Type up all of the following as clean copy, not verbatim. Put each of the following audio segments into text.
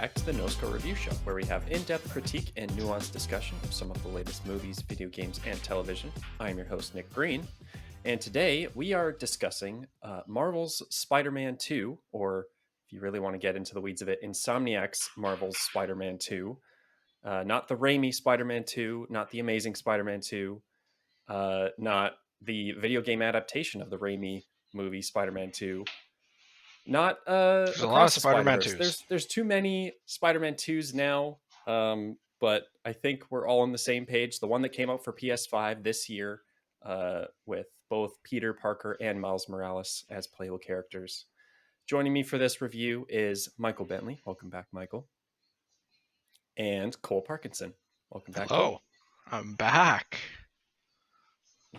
back to the No Score Review Show, where we have in-depth critique and nuanced discussion of some of the latest movies, video games, and television. I am your host, Nick Green, and today we are discussing Marvel's Spider-Man 2, or if you really want to get into the weeds of it, Insomniac's Marvel's Spider-Man 2. Not the Raimi Spider-Man 2, not the Amazing Spider-Man 2, not the video game adaptation of the Raimi movie Spider-Man 2. Not There's a lot of Spider-Man 2s. There's too many Spider-Man 2s now, but I think we're all on the same page. The one that came out for PS5 this year, with both Peter Parker and Miles Morales as playable characters. Joining me for this review is Michael Bentley. Welcome back, Michael. And Cole Parkinson. Welcome back. Hello, Cole. I'm back.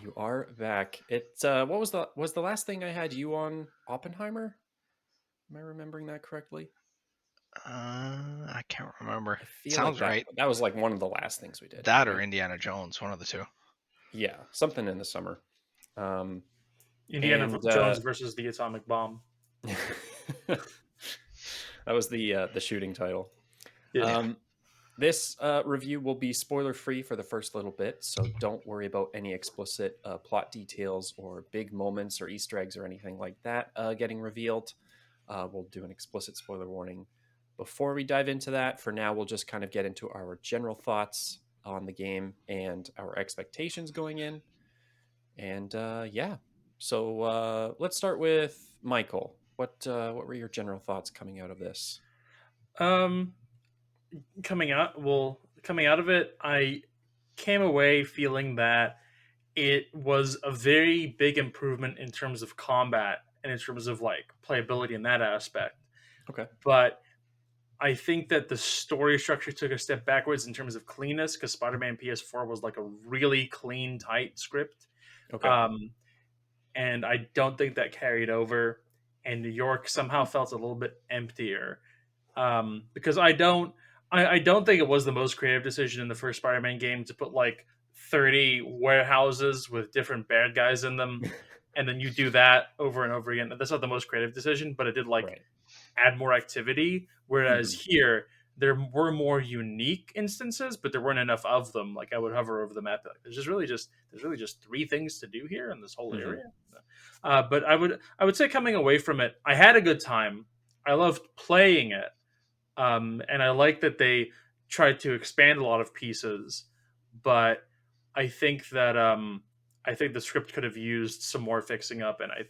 You are back. It's what was the last thing I had you on? Oppenheimer? Am I remembering that correctly? I can't remember. Sounds like right. That was like one of the last things we did. That or Indiana Jones, one of the two. Yeah, something in the summer. Indiana Jones versus the Atomic Bomb. That was the shooting title. Yeah. This review will be spoiler-free for the first little bit, so don't worry about any explicit plot details or big moments or Easter eggs or anything like that getting revealed. We'll do an explicit spoiler warning before we dive into that. For now, we'll just kind of get into our general thoughts on the game and our expectations going in. And so let's start with Michael. What were your general thoughts coming out of this? Coming out of it, I came away feeling that it was a very big improvement in terms of combat and in terms of like playability in that aspect. Okay. But I think that the story structure took a step backwards in terms of cleanness, because Spider-Man PS4 was like a really clean, tight script. Okay. And I don't think that carried over. And New York somehow felt a little bit emptier. Because I don't think it was the most creative decision in the first Spider-Man game to put like 30 warehouses with different bad guys in them, and then you do that over and over again. That's not the most creative decision, but it did add more activity. Whereas here, there were more unique instances, but there weren't enough of them. Like I would hover over the map. Like, there's really just 3 things to do here in this whole area. But I would say coming away from it, I had a good time. I loved playing it. And I like that they tried to expand a lot of pieces, but I think that the script could have used some more fixing up, and I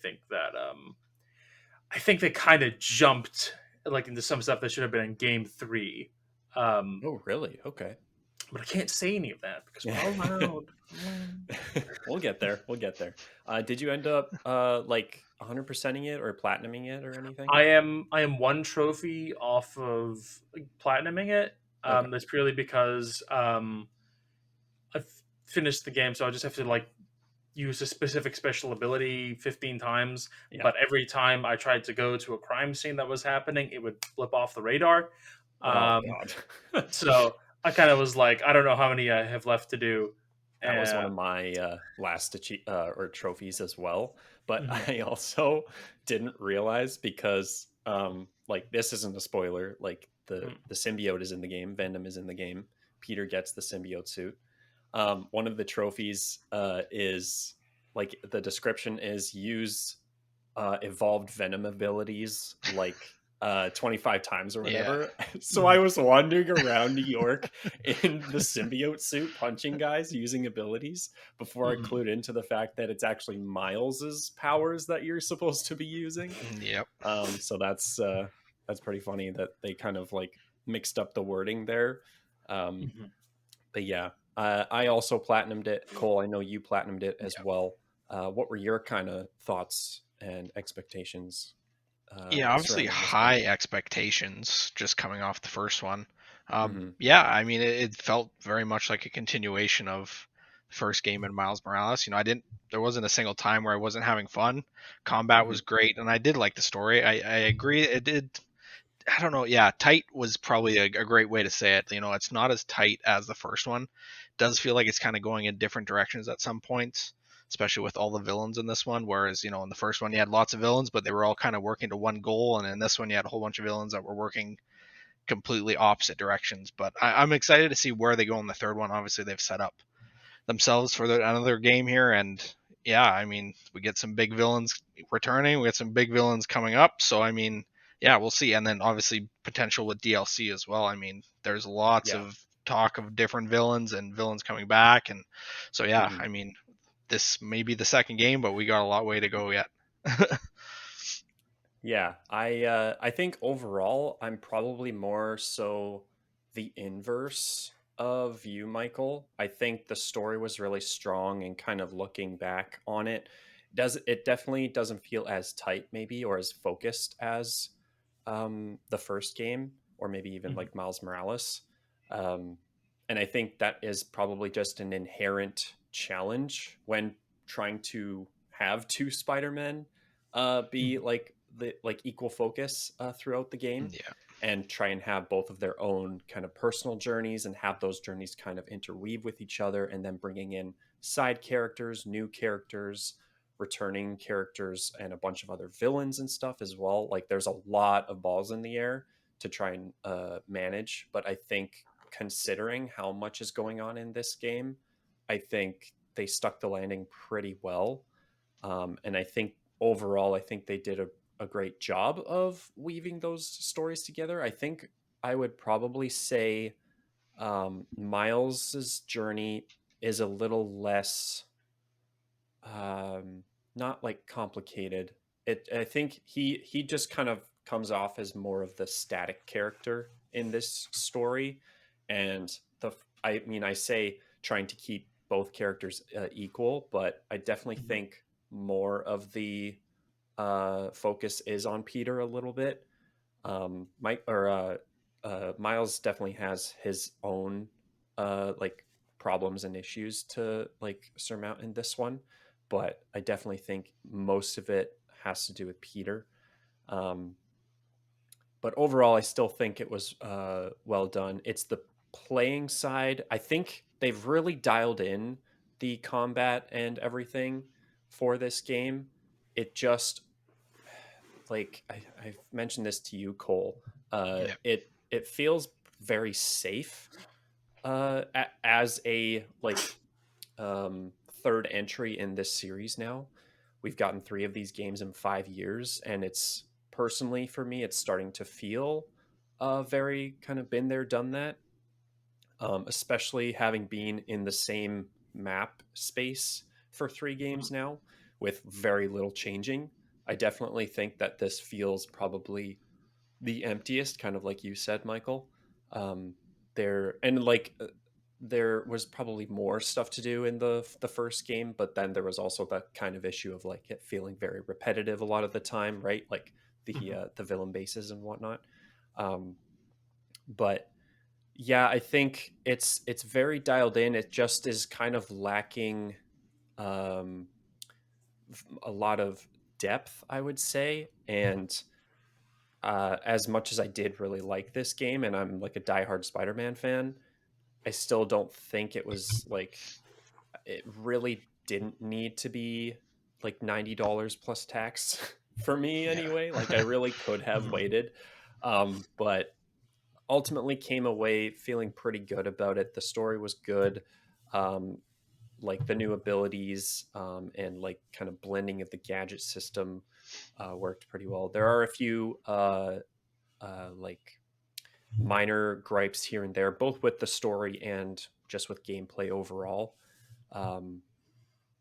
think they kind of jumped like into some stuff that should have been in Game 3. Oh, really? Okay. But I can't say any of that because we're all around. We'll get there. Did you end up 100%ing it or platinuming it or anything? I am 1 trophy off of platinuming it. Okay. That's purely because I've finished the game, so I just have to use a specific special ability 15 times. Yeah. But every time I tried to go to a crime scene that was happening, it would flip off the radar. Oh, God. So I kind of was like, I don't know how many I have left to do. That was one of my last trophies as well. But I also didn't realize, because this isn't a spoiler. Like the symbiote is in the game. Venom is in the game. Peter gets the symbiote suit. One of the trophies is the description is use evolved Venom abilities 25 times or whatever. Yeah. So I was wandering around New York in the symbiote suit, punching guys using abilities before I clued into the fact that it's actually Miles's powers that you're supposed to be using. Yep. So that's pretty funny that they kind of mixed up the wording there. But yeah, I also platinumed it. Cole, I know you platinumed it as well. What were your kind of thoughts and expectations? Obviously high expectations just coming off the first one. Yeah, I mean, it felt very much like a continuation of the first game in Miles Morales. There wasn't a single time where I wasn't having fun. Combat was great, and I did like the story. I agree. It did. I don't know. Yeah, tight was probably a great way to say it. It's not as tight as the first one. It does feel like it's kind of going in different directions at some points, especially with all the villains in this one. Whereas, in the first one you had lots of villains, but they were all kind of working to one goal. And in this one you had a whole bunch of villains that were working completely opposite directions. But I'm excited to see where they go in the third one. Obviously, they've set up themselves for another game here, and yeah, I mean, we get some big villains returning, we get some big villains coming up, so I mean, yeah, we'll see. And then obviously potential with DLC as well. I mean, there's lots of talk of different villains and villains coming back, and so yeah, I mean, this may be the second game, but we got a lot way to go yet. Yeah, I think overall I'm probably more so the inverse of you, Michael. I think the story was really strong, and kind of looking back on it, it definitely doesn't feel as tight maybe, or as focused as the first game, or maybe even like Miles Morales. Um, and I think that is probably just an inherent challenge when trying to have two Spider-Men be like the like equal focus throughout the game, Yeah. and try and have both of their own kind of personal journeys, and have those journeys kind of interweave with each other, and then bringing in side characters, new characters, returning characters, and a bunch of other villains and stuff as well. Like there's a lot of balls in the air to try and manage, but I think considering how much is going on in this game, I think they stuck the landing pretty well. And I think overall, I think they did a great job of weaving those stories together. I think I would probably say Miles's journey is a little less, not like complicated. I think he just kind of comes off as more of the static character in this story, and I mean, I say trying to keep both characters equal, but I definitely think more of the focus is on Peter a little bit. Miles definitely has his own like problems and issues to like surmount in this one, but I definitely think most of it has to do with Peter. Um, but overall, I still think it was well done. It's the playing side. I think they've really dialed in the combat and everything for this game. It just like I've mentioned this to you, Cole. It feels very safe as a like third entry in this series now. We've gotten 3 of these games in 5 years, and it's personally for me, it's starting to feel very kind of been there, done that. Especially having been in the same map space for 3 games now with very little changing. I definitely think that this feels probably the emptiest, kind of like you said, Michael. Um, there was probably more stuff to do in the first game, but then there was also that kind of issue of like it feeling very repetitive a lot of the time, right? Like the villain bases and whatnot. But yeah, I think it's very dialed in. It just is kind of lacking um, a lot of depth, I would say. And as much as I did really like this game, and I'm like a diehard Spider-Man fan, I still don't think it was like it really didn't need to be like $90 plus tax for me anyway. Like I really could have waited, but ultimately came away feeling pretty good about it. The story was good. Um, like the new abilities and like kind of blending of the gadget system worked pretty well. There are a few like minor gripes here and there, both with the story and just with gameplay overall. Um,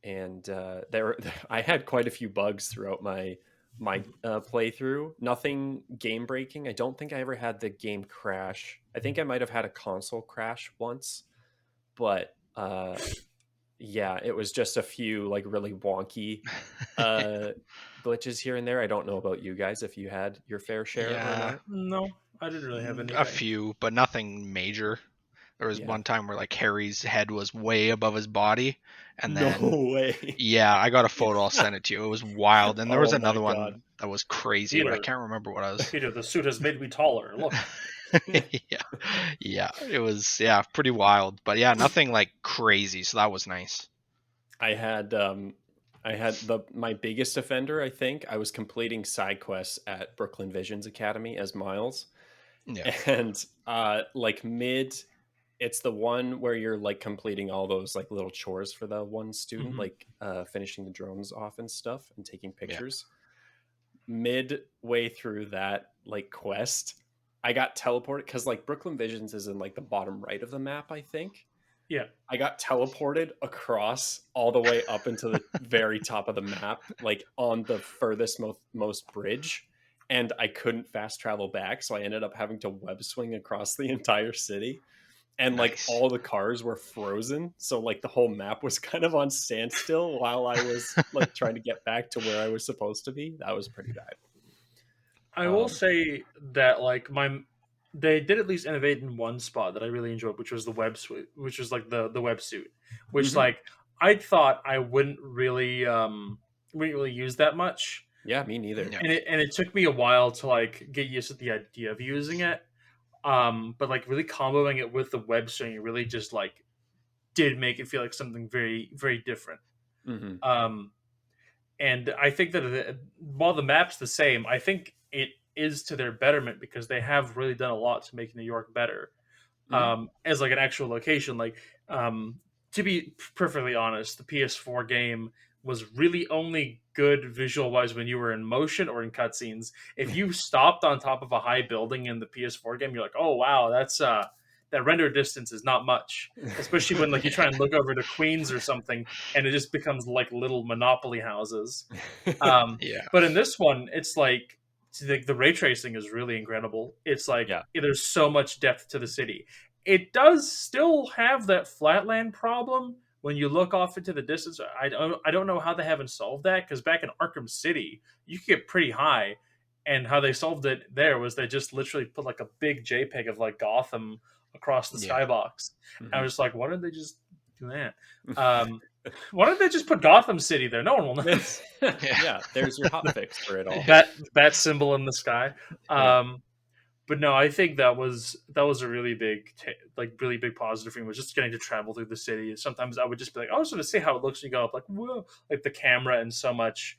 and there, I had quite a few bugs throughout my playthrough. Nothing game breaking. I don't think I ever had the game crash. I think I might have had a console crash once, but yeah, it was just a few like really wonky uh, glitches here and there. I don't know about you guys if you had your fair share or Yeah, not. No, I didn't really have anything. a few, but nothing major. There was Yeah. one time where like Harry's head was way above his body, and No then way. yeah, I got a photo. I'll send it to you. It was wild, and there was Oh my another one god. that was crazy, but I Peter, can't remember what I was. Peter, the suit has made me taller. Look. Yeah, yeah, it was pretty wild, but yeah, nothing like crazy, so that was nice. I had the my biggest offender, I think. I was completing side quests at Brooklyn Visions Academy as Miles, Yeah. And like mid, it's the one where you're like completing all those like little chores for the one student, like finishing the drones off and stuff and taking pictures. Midway through that like quest, I got teleported because like Brooklyn Visions is in like the bottom right of the map, I think. Yeah. I got teleported across all the way up into the very top of the map, like on the furthest most bridge, and I couldn't fast travel back, so I ended up having to web swing across the entire city. And like Nice. all the cars were frozen, so like the whole map was kind of on standstill while I was like trying to get back to where I was supposed to be. That was pretty bad. I will say that like they did at least innovate in one spot that I really enjoyed, which was the web suit, which was like the web suit, which like I thought I wouldn't really use that much. Yeah, me neither. And it took me a while to like get used to the idea of using it. But like really comboing it with the web suit really just like did make it feel like something very, very different. And I think that while the map's the same, I think it is to their betterment because they have really done a lot to make New York better as like an actual location. Like, to be perfectly honest, the PS4 game was really only good visual wise when you were in motion or in cutscenes. If you stopped on top of a high building in the PS4 game, you're like, oh wow, that's that render distance is not much, especially when like you try and look over to Queens or something, and it just becomes like little Monopoly houses. But in this one, it's like the ray tracing is really incredible. It's like there's so much depth to the city. It does still have that flatland problem when you look off into the distance. I don't know how they haven't solved that, because back in Arkham City, you could get pretty high, and how they solved it there was they just literally put like a big JPEG of like Gotham across the skybox. I was just like, why didn't they just do that? Why don't they just put Gotham City there? No one will notice. Yeah, there's your hotfix for it all. That symbol in the sky. But no, I think that was a really big really big positive for me, was just getting to travel through the city. Sometimes I would just be like, I just want to see how it looks. And you go up like, whoa, like the camera and so much.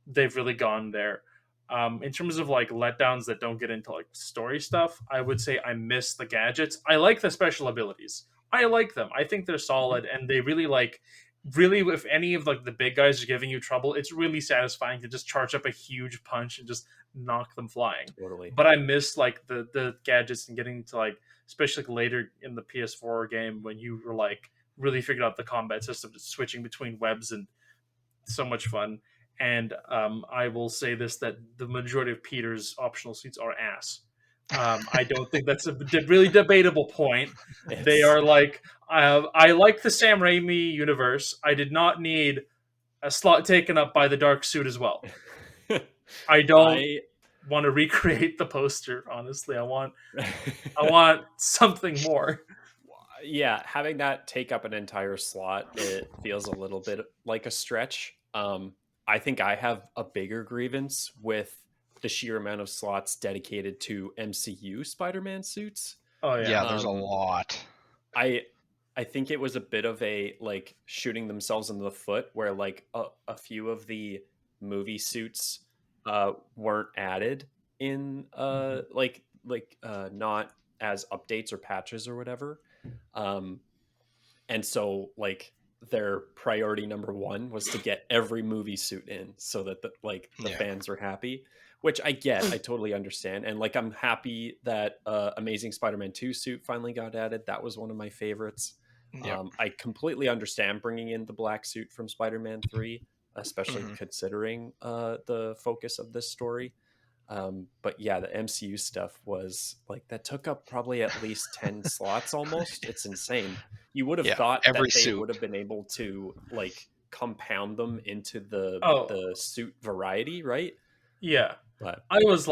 They've really gone there. In terms of like letdowns that don't get into like story stuff, I would say I miss the gadgets. I like the special abilities. I like them. I think they're solid, and they really if any of like the big guys are giving you trouble, it's really satisfying to just charge up a huge punch and just knock them flying. Totally. But I miss like the gadgets and getting to like, especially like later in the PS4 game when you were like really figured out the combat system, just switching between webs, and so much fun. And I will say this, that the majority of Peter's optional suits are ass. I don't think that's a really debatable point. They are like, I like the Sam Raimi universe. I did not need a slot taken up by the dark suit as well. I don't want to recreate the poster. Honestly, I want something more. Yeah, having that take up an entire slot, it feels a little bit like a stretch. I think I have a bigger grievance with the sheer amount of slots dedicated to MCU Spider-Man suits. Oh yeah, there's a lot. I think it was a bit of a like shooting themselves in the foot, where like a few of the movie suits weren't added in not as updates or patches or whatever. And so like their priority number one was to get every movie suit in so that the fans were happy, which I get. I totally understand. And like, I'm happy that Amazing Spider-Man 2 suit finally got added. That was one of my favorites. I completely understand bringing in the black suit from Spider-Man 3, especially considering the focus of this story. But yeah, the MCU stuff was like, that took up probably at least 10 slots almost. It's insane. You would have thought that they would have been able to like compound them into the suit variety, right? Yeah. But I was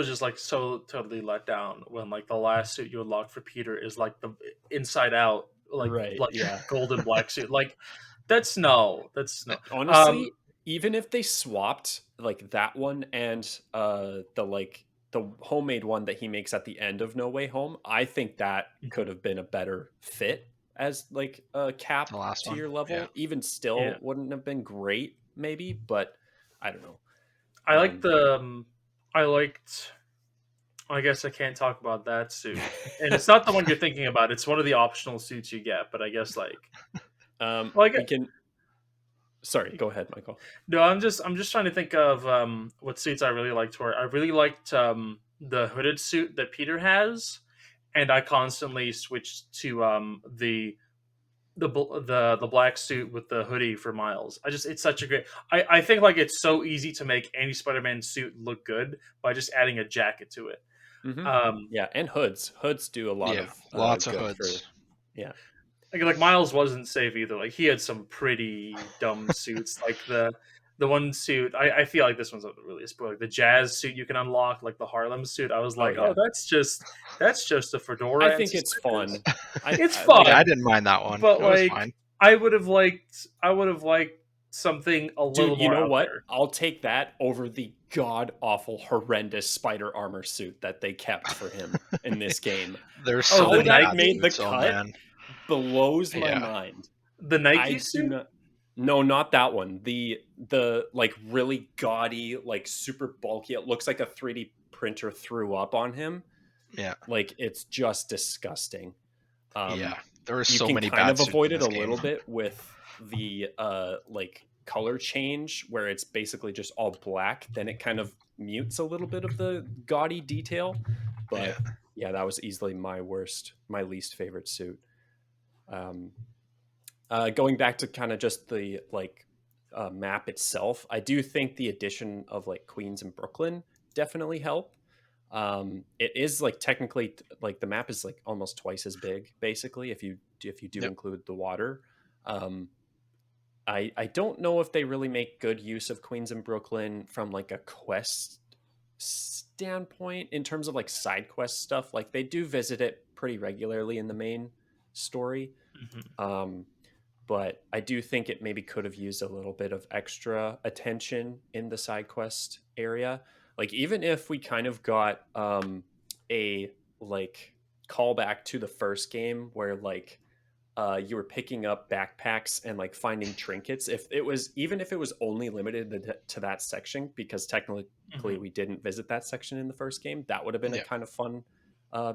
just like so totally let down when like the last suit you unlock for Peter is like the inside out golden black suit. Like that's no. Honestly, even if they swapped like that one and the homemade one that he makes at the end of No Way Home, I think that could have been a better fit as like a Cap tier level. Yeah. Even still wouldn't have been great maybe, but I don't know. I liked I guess I can't talk about that suit, and it's not the one you're thinking about. It's one of the optional suits you get, but I guess like, we can. Sorry, go ahead, Michael. No, I'm just trying to think of what suits I really liked. Where I really liked the hooded suit that Peter has, and I constantly switched to the black suit with the hoodie for Miles. It's such a great. I think like it's so easy to make any Spider-Man suit look good by just adding a jacket to it. Yeah, and hoods. Hoods do a lot of lots of good hoods. Yeah. Like Miles wasn't safe either. Like he had some pretty dumb suits. Like the one suit, I feel like this one's not really a spoiler. The jazz suit you can unlock, like the Harlem suit. I was like, oh, that's just a fedora. I think it's fun. It's fun. I didn't mind that one, but it was like fine. I would have liked something a little more. You know out what? there. I'll take that over the god awful, horrendous spider armor suit that they kept for him in this game. There's so many that made the suits, cut. Blows my mind. The Nike suit? No, not that one. The like really gaudy, like super bulky. It looks like a 3D printer threw up on him. Yeah, like it's just disgusting. there are so many. You can kind bad of avoid it a game. little bit with the like color change, where it's basically just all black. Then it kind of mutes a little bit of the gaudy detail. But yeah, that was easily my least favorite suit. Going back to kind of just the like map itself, I do think the addition of like Queens and Brooklyn definitely help. It is like technically like the map is like almost twice as big basically if you do include the water. I don't know if they really make good use of Queens and Brooklyn from like a quest standpoint in terms of like side quest stuff. Like they do visit it pretty regularly in the main story. But I do think it maybe could have used a little bit of extra attention in the side quest area. Like even if we kind of got a like callback to the first game where like you were picking up backpacks and like finding trinkets, if it was only limited to that section, because technically we didn't visit that section in the first game, that would have been a kind of fun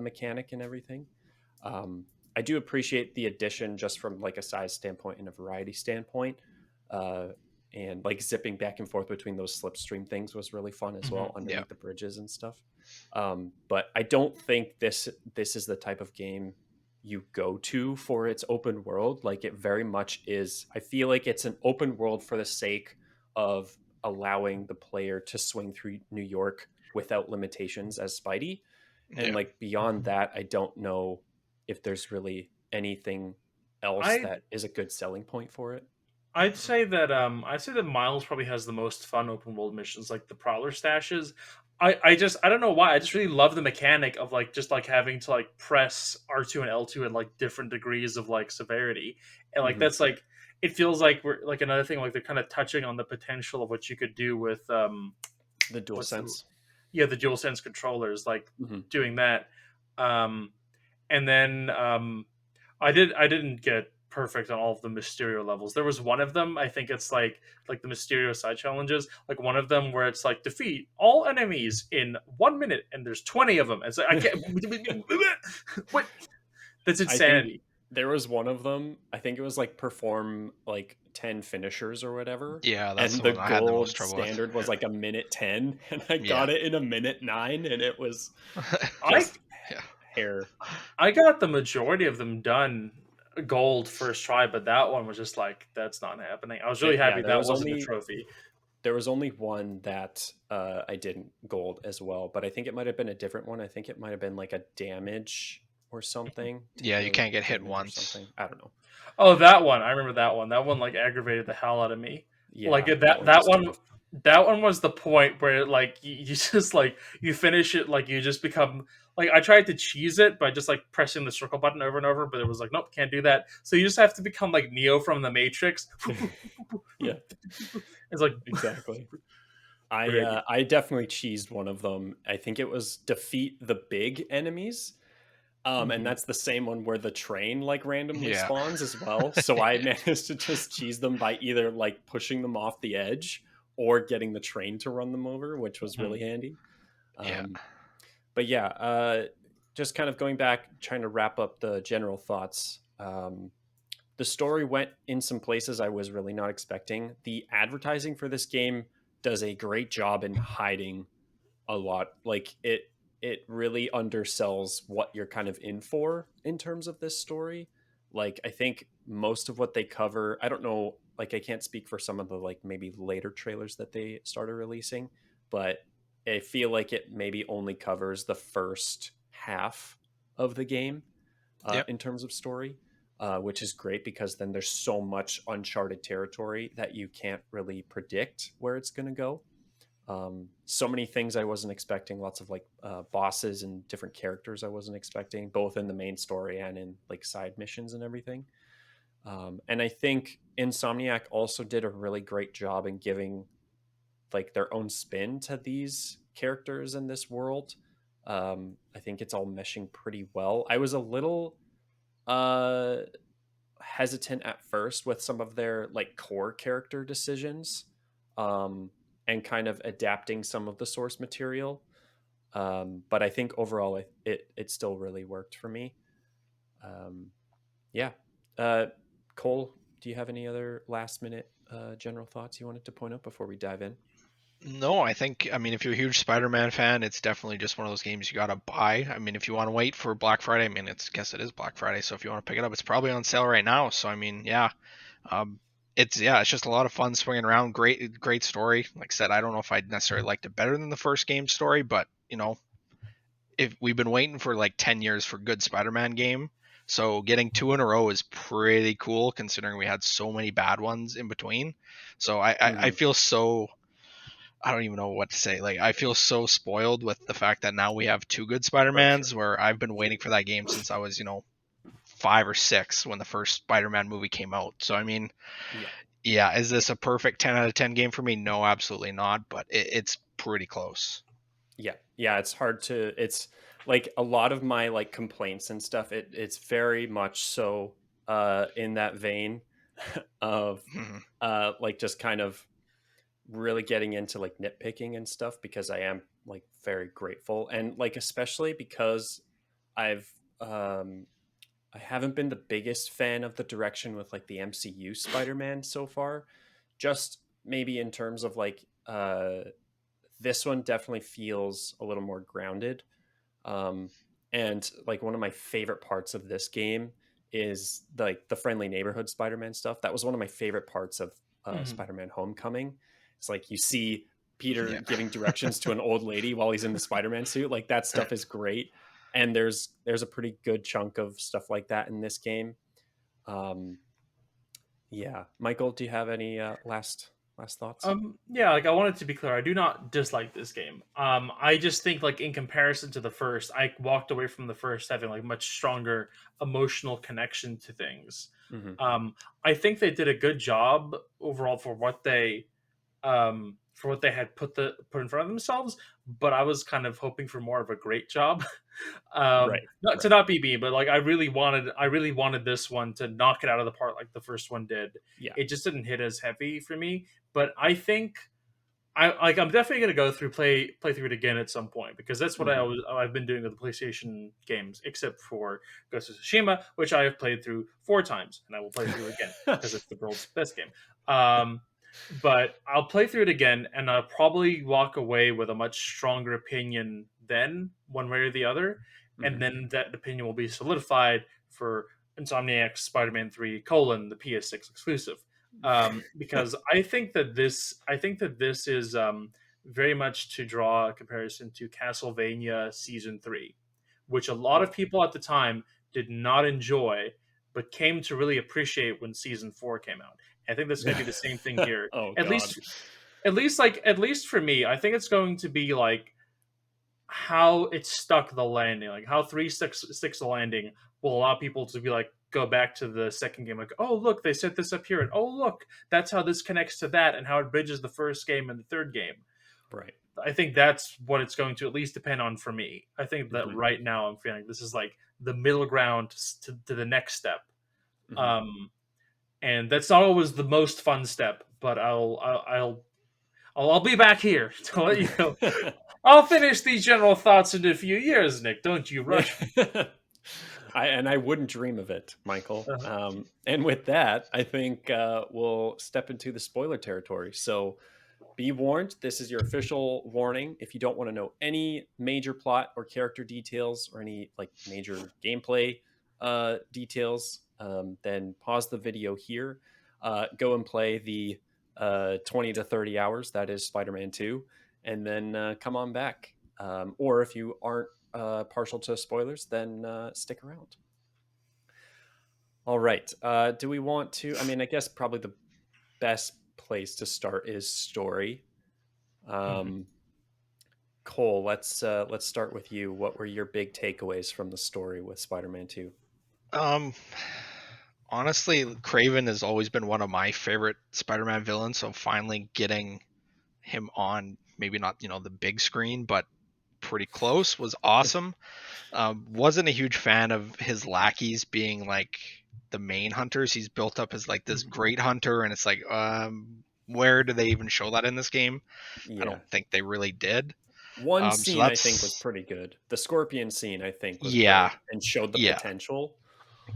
mechanic and everything. I do appreciate the addition just from like a size standpoint and a variety standpoint. And like zipping back and forth between those slipstream things was really fun as well, underneath the bridges and stuff. But I don't think this is the type of game you go to for its open world. Like it very much is. I feel like it's an open world for the sake of allowing the player to swing through New York without limitations as Spidey. And like beyond that, I don't know if there's really anything else that is a good selling point for it. I'd say that Miles probably has the most fun open world missions, like the Prowler stashes. I don't know why. I just really love the mechanic of like just like having to like press R2 and L2 at like different degrees of like severity. And like that's like it feels like we're like another thing, like they're kind of touching on the potential of what you could do with the DualSense. The DualSense controllers, like doing that. And then I didn't get perfect on all of the Mysterio levels. There was one of them, I think it's like the Mysterio side challenges, like one of them where it's like defeat all enemies in 1 minute and there's 20 of them. It's like I can't what? That's insanity. There was one of them, I think it was like perform like 10 finishers or whatever. Yeah, that's and the the one I had the gold most trouble standard with. was like a minute 10 and I got it in a minute 9 and it was hair. I got the majority of them done gold first try, but that one was just like, that's not happening. I was really happy that wasn't a trophy. There was only one that I didn't gold as well, but I think it might have been a different one. I think it might have been like a damage or something. Yeah, you can't get hit once. I don't know. Oh, that one. I remember that one. That one like aggravated the hell out of me. Yeah, like that one was the point where like you just like you finish it, like you just become like, I tried to cheese it by just like pressing the circle button over and over, but it was like, nope, can't do that. So you just have to become like Neo from the Matrix. Yeah, it's like exactly. I definitely cheesed one of them. I think it was defeat the big enemies. And that's the same one where the train like randomly spawns as well. So I managed to just cheese them by either like pushing them off the edge or getting the train to run them over, which was really handy. but yeah, just kind of going back, trying to wrap up the general thoughts. The story went in some places I was really not expecting. The advertising for this game does a great job in hiding a lot. Like it really undersells what you're kind of in for in terms of this story. Like I think most of what they cover, I don't know, like I can't speak for some of the like maybe later trailers that they started releasing, but I feel like it maybe only covers the first half of the game Yep. in terms of story, which is great because then there's so much uncharted territory that you can't really predict where it's going to go. So many things I wasn't expecting, lots of like bosses and different characters I wasn't expecting, both in the main story and in like side missions and everything. And I think Insomniac also did a really great job in giving like their own spin to these characters in this world. I think it's all meshing pretty well. I was a little uh hesitant at first with some of their like core character decisions, um and kind of adapting some of the source material, but I think overall it still really worked for me. um yeah. uh Cole, do you have any other last minute general thoughts you wanted to point out before we dive in? No, I think, I mean, if you're a huge Spider-Man fan, it's definitely just one of those games you gotta buy. I mean, if you want to wait for Black Friday, I mean, it's guess it is Black Friday, so if you want to pick it up, it's probably on sale right now. So I mean, yeah, um, it's just a lot of fun swinging around. Great story. Like I said, I don't know if I'd necessarily liked it better than the first game story, but if we've been waiting for like 10 years for good Spider-Man game, so getting two in a row is pretty cool considering we had so many bad ones in between. So I Mm-hmm. feel so, I don't even know what to say. Like, I feel so spoiled with the fact that now we have two good For sure. Spider-Mans, where I've been waiting for that game since I was, 5 or 6 when the first Spider-Man movie came out. So, I mean, Yeah. yeah, is this a perfect 10 out of 10 game for me? No, absolutely not, but it's pretty close. Yeah, it's hard to, it's like a lot of my like complaints and stuff, it's very much so in that vein of Mhm. like just kind of really getting into like nitpicking and stuff, because I am like very grateful, and like especially because I've I haven't been the biggest fan of the direction with like the MCU Spider-Man so far. Just maybe in terms of like this one definitely feels a little more grounded. um, and like one of my favorite parts of this game is like the friendly neighborhood Spider-Man stuff. That was one of my favorite parts of Mhm. Spider-Man Homecoming. It's like you see Peter Yeah. giving directions to an old lady while he's in the Spider-Man suit. Like that stuff is great. And there's a pretty good chunk of stuff like that in this game. Um, yeah, Michael, do you have any last thoughts? Yeah, like I wanted to be clear, I do not dislike this game. I just think like in comparison to the first, I walked away from the first having like much stronger emotional connection to things. Hmm. Um, I think they did a good job overall for what they had put in front of themselves, but I was kind of hoping for more of a great job. Right, Not to right. not be me, but like I really wanted this one to knock it out of the park like the first one did. Yeah. It just didn't hit as heavy for me, but I think I'm definitely gonna go through play through it again at some point because that's what Hmm. I've been doing with the PlayStation games, except for Ghost of Tsushima, which I have played through 4 times, and I will play through again because it's the world's best game. Um, but I'll play through it again, and I'll probably walk away with a much stronger opinion then, one way or the other, Hmm. and then that opinion will be solidified for Insomniac's Spider-Man 3: the PS6 exclusive. Because I think that this is very much to draw a comparison to Castlevania Season 3, which a lot of Oh. people at the time did not enjoy, but came to really appreciate when Season 4 came out. I think that's going to be the same thing here. Oh At God. least, at least for me, I think it's going to be like how it stuck the landing, like how three sticks the landing will allow people to be like go back to the second game, like, oh look, they set this up here, and oh look, that's how this connects to that, and how it bridges the first game and the third game. Right. I think that's what it's going to at least depend on for me. I think that Hmm. right now I'm feeling this is like the middle ground to the next step. Hmm. Um, and that's not always the most fun step, but I'll be back here to let you know I'll finish these general thoughts in a few years, Nick. Don't you rush me. I wouldn't dream of it, Michael. Uh-huh. And with that, I think we'll step into the spoiler territory. So be warned, this is your official warning. If you don't want to know any major plot or character details or any like major gameplay details, then pause the video here. Go and play the 20 to 30 hours that is Spider-Man 2, and then come on back. Or if you aren't partial to spoilers, then stick around. All right. Do we want to? I mean, I guess probably the best place to start is story. Cole, let's start with you. What were your big takeaways from the story with Spider-Man 2? Honestly, Craven has always been one of my favorite Spider-Man villains, so finally getting him on, maybe not, the big screen, but pretty close, was awesome. Wasn't a huge fan of his lackeys being like the main hunters. He's built up as like this great hunter, and it's like, where do they even show that in this game? Yeah. I don't think they really did. One scene I think was pretty good. The Scorpion scene I think was great and showed the potential.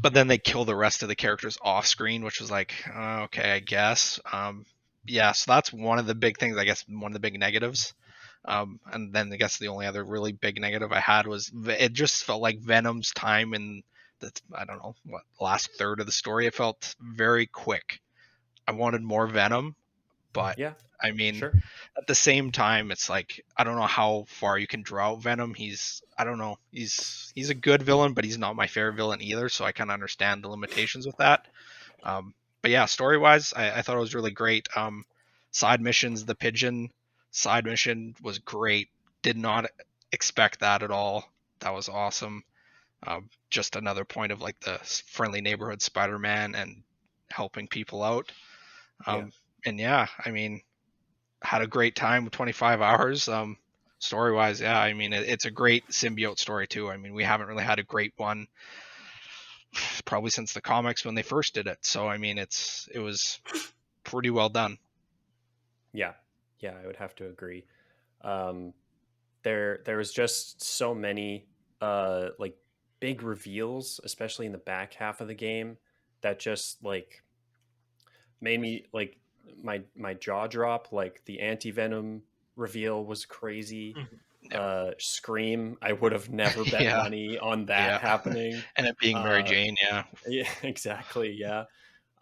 But then they kill the rest of the characters off screen, which was like, okay, I guess. So that's one of the big things, I guess, one of the big negatives. And then I guess the only other really big negative I had was it just felt like Venom's time in the, I don't know, last third of the story. It felt very quick. I wanted more Venom, but I mean, at the same time, it's like, I don't know how far you can draw out Venom. I don't know. He's a good villain, but he's not my favorite villain either. So I kind of understand the limitations with that. But yeah, story wise, I thought it was really great. Side missions, the pigeon side mission was great. Did not expect that at all. That was awesome. Just another point of like the friendly neighborhood Spider-Man and helping people out. And yeah, I mean, had a great time with 25 hours. Story wise, yeah, I mean, it's a great symbiote story too. I mean, we haven't really had a great one probably since the comics when they first did it. So I mean, it was pretty well done. Yeah, I would have to agree. There was just so many like big reveals, especially in the back half of the game, that just like made me like my jaw drop. Like the anti-venom reveal was crazy. Scream, I would have never bet money on that happening. And it being Mary Jane, yeah, exactly, yeah.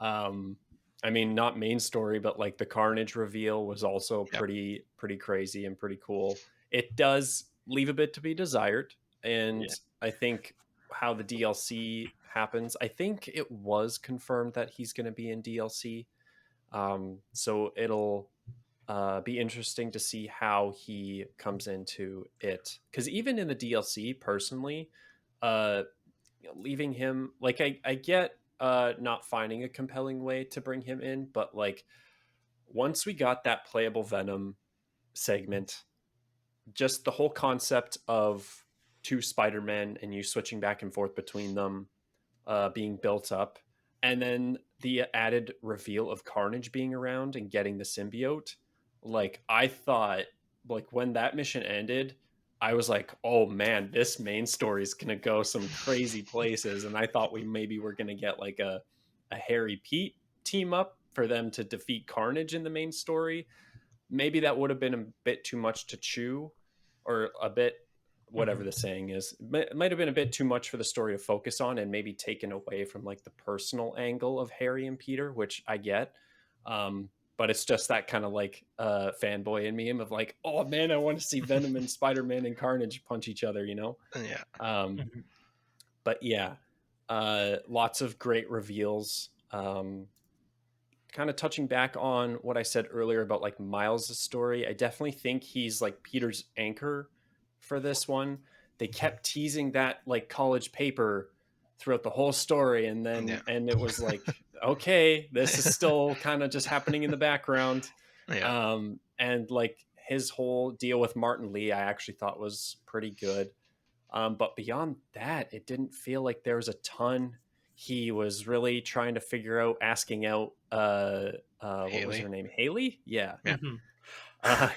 I mean, not main story, but like the Carnage reveal was also pretty crazy and pretty cool. It does leave a bit to be desired, and I think how the DLC happens, I think it was confirmed that he's going to be in DLC. So it'll be interesting to see how he comes into it. Because even in the DLC, personally, leaving him, like, I get not finding a compelling way to bring him in, but like once we got that playable Venom segment, just the whole concept of two Spider-Men and you switching back and forth between them being built up, and then the added reveal of Carnage being around and getting the symbiote, like I thought, like when that mission ended, I was like, oh man, this main story is gonna go some crazy places. And I thought we maybe were gonna get like a Harry Pete team up for them to defeat Carnage in the main story. Maybe that would have been a bit too much to chew, or a bit, whatever the saying is. It might have been a bit too much for the story to focus on, and maybe taken away from like the personal angle of Harry and Peter, which I get. But it's just that kind of like fanboy in me of like, oh man, I want to see Venom and Spider-Man and Carnage punch each other, you know? But yeah, lots of great reveals. Kind of touching back on what I said earlier about like Miles' story, I definitely think he's like Peter's anchor for this one. They kept teasing that like college paper throughout the whole story, and then and it was like, okay, this is still kind of just happening in the background. And like his whole deal with Martin Lee, I actually thought was pretty good. But beyond that, it didn't feel like there was a ton. He was really trying to figure out, asking out, what was her name? Haley? Yeah.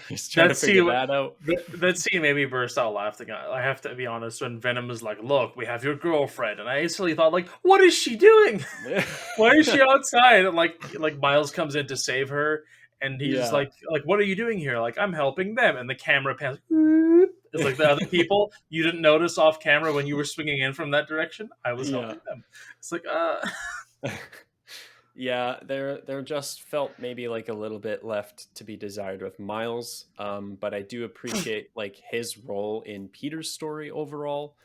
He's trying to figure scene, that out. that scene made me burst out laughing. I have to be honest. When Venom is like, "Look, we have your girlfriend," and I instantly thought, like, "What is she doing? Why is she outside?" And like Miles comes in to save her, and he's just like, "What are you doing here?" Like, "I'm helping them." And the camera pans. It's like the other people you didn't notice off camera when you were swinging in from that direction. I was helping them. It's like, Yeah, there just felt maybe like a little bit left to be desired with Miles. But I do appreciate like his role in Peter's story overall.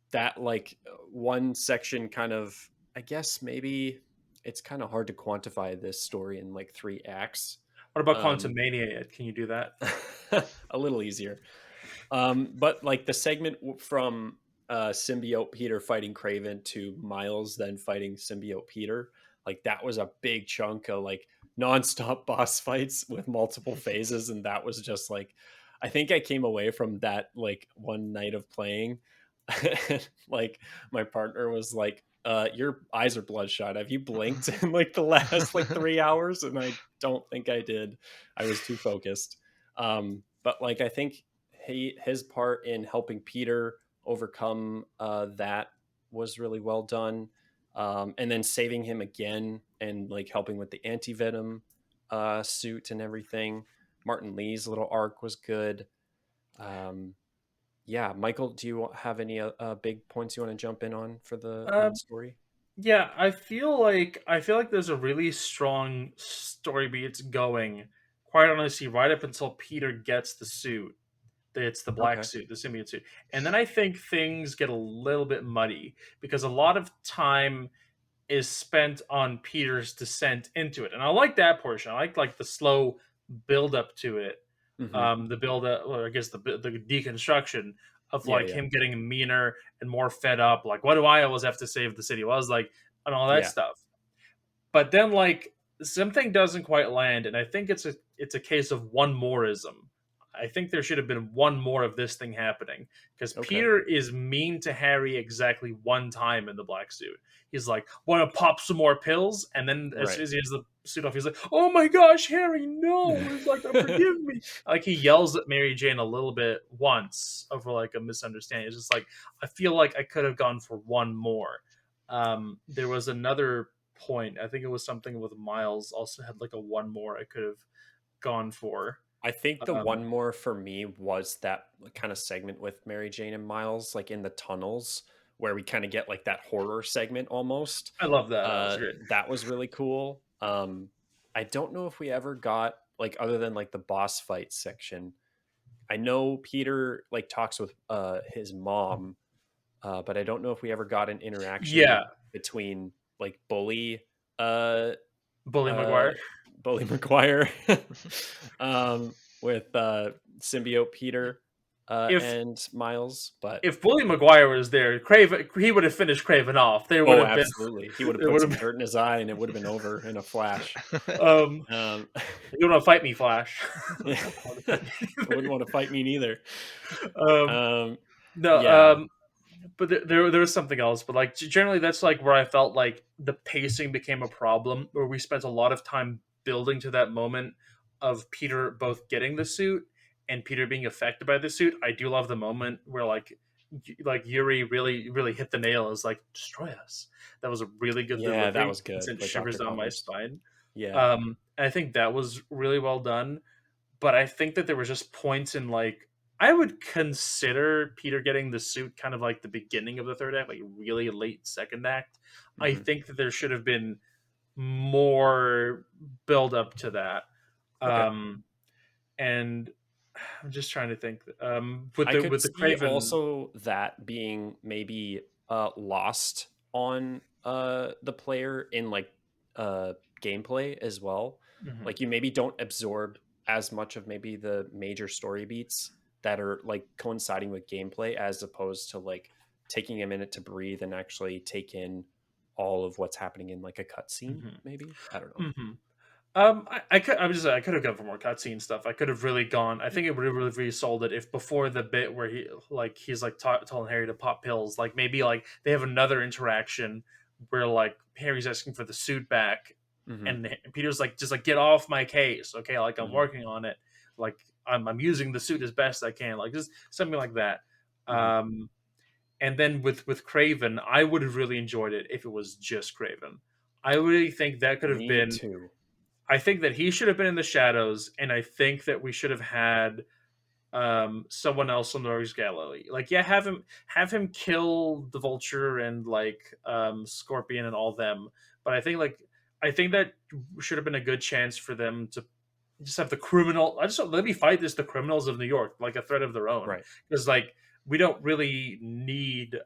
That like one section kind of, I guess maybe it's kind of hard to quantify this story in like 3 acts. what about Quantumania? Can you do that? A little easier. But like the segment from symbiote Peter fighting Craven to Miles then fighting symbiote Peter, like that was a big chunk of like nonstop boss fights with multiple phases, and that was just like, I think I came away from that like one night of playing, like my partner was like, your eyes are bloodshot. Have you blinked in like the last like 3 hours? And I don't think I did. I was too focused. But like I think his part in helping Peter overcome that was really well done. And then saving him again and like helping with the anti-venom suit and everything. Martin Lee's little arc was good. Yeah, Michael, do you have any big points you want to jump in on for the main story? Yeah, I feel like there's a really strong story beats going. Quite honestly, right up until Peter gets the suit. It's the black suit, the symbiote suit. And then I think things get a little bit muddy because a lot of time is spent on Peter's descent into it. And I like that portion. I like the slow build up to it. The build up, or I guess the deconstruction of like him getting meaner and more fed up. Like, what do I always have to save the city? Well, I was like, and all that stuff. But then like something doesn't quite land, and I think it's a case of one moreism. I think there should have been one more of this thing happening because Peter is mean to Harry exactly one time in the black suit. He's like, "Want to pop some more pills?" And then as soon as he has the suit off, he's like, "Oh my gosh, Harry, no!" He's like, "Forgive me!" Like he yells at Mary Jane a little bit once over like a misunderstanding. It's just like I feel like I could have gone for one more. There was another point. I think it was something with Miles. Also had like a one more I could have gone for. I think the one more for me was that kind of segment with Mary Jane and Miles, like in the tunnels, where we kind of get like that horror segment almost. I love that. That was great. That was really cool. I don't know if we ever got like other than like the boss fight section. I know Peter like talks with his mom, but I don't know if we ever got an interaction between like Bully Maguire. Bully Maguire with symbiote Peter and Miles. But if Bully Maguire was there, Craven, he would have finished Craven off. There would have absolutely. He would have put some dirt in his eye, and it would have been over in a flash. You want to fight me, Flash? I wouldn't want to fight me neither. But there was something else. But like generally, that's like where I felt like the pacing became a problem, where we spent a lot of time building to that moment of Peter both getting the suit and Peter being affected by the suit. I do love the moment where like Yuri really hit the nail. Is like, destroy us. That was a really good delivery. That was good. It shivers down my spine. Yeah. I think that was really well done. But I think that there was just points in like I would consider Peter getting the suit kind of like the beginning of the third act, like really late second act. Mm-hmm. I think that there should have been more build up to that. And I'm just trying to think with the Craven also that being maybe lost on the player in like gameplay as well. Mm-hmm. Like you maybe don't absorb as much of maybe the major story beats that are like coinciding with gameplay as opposed to like taking a minute to breathe and actually take in all of what's happening in like a cutscene. Mm-hmm. Maybe I don't know. Mm-hmm. I could have gone for more cutscene stuff. I could have really gone. I think it would have really sold it if before the bit where he's telling Harry to pop pills, like maybe like they have another interaction where like Harry's asking for the suit back, mm-hmm. and Peter's like just like get off my case, okay? Like I'm mm-hmm. working on it. like I'm using the suit as best I can, like just something like that. Mhm. And then with Craven, I would have really enjoyed it if it was just Craven. I really think that could have Me been. too. I think that he should have been in the shadows, and I think that we should have had someone else on the Rogues Gallery. Like, yeah, have him kill the Vulture and like Scorpion and all them. But I think that should have been a good chance for them to just have the criminal. I just let me fight this the criminals of New York like a threat of their own, Right. because like we don't really need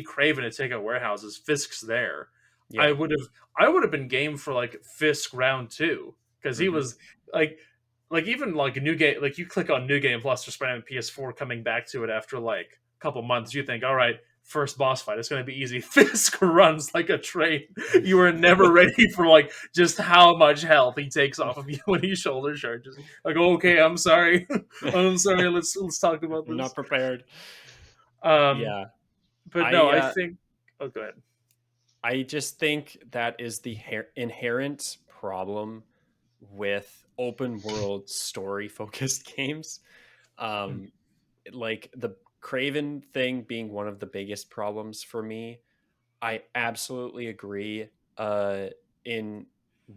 Craven to take out warehouses. Fisk's there. I Yeah. would have I would have been game for like Fisk round two, because he Mhm. was like even like a new game, like you click on New Game Plus for Spider-Man PS4 coming back to it after like a couple months, you think, all right, first boss fight, it's going to be easy. Fisk runs like a train. You are never ready for like just how much health he takes off of you when he shoulder charges. Like, okay, I'm sorry, I'm sorry. Let's talk about I'm not this. prepared. Um, Yeah. but no, I I think. Oh, go ahead. I just think that is the inherent problem with open world story focused games. Um, like the Craven thing being one of the biggest problems for me. I absolutely agree in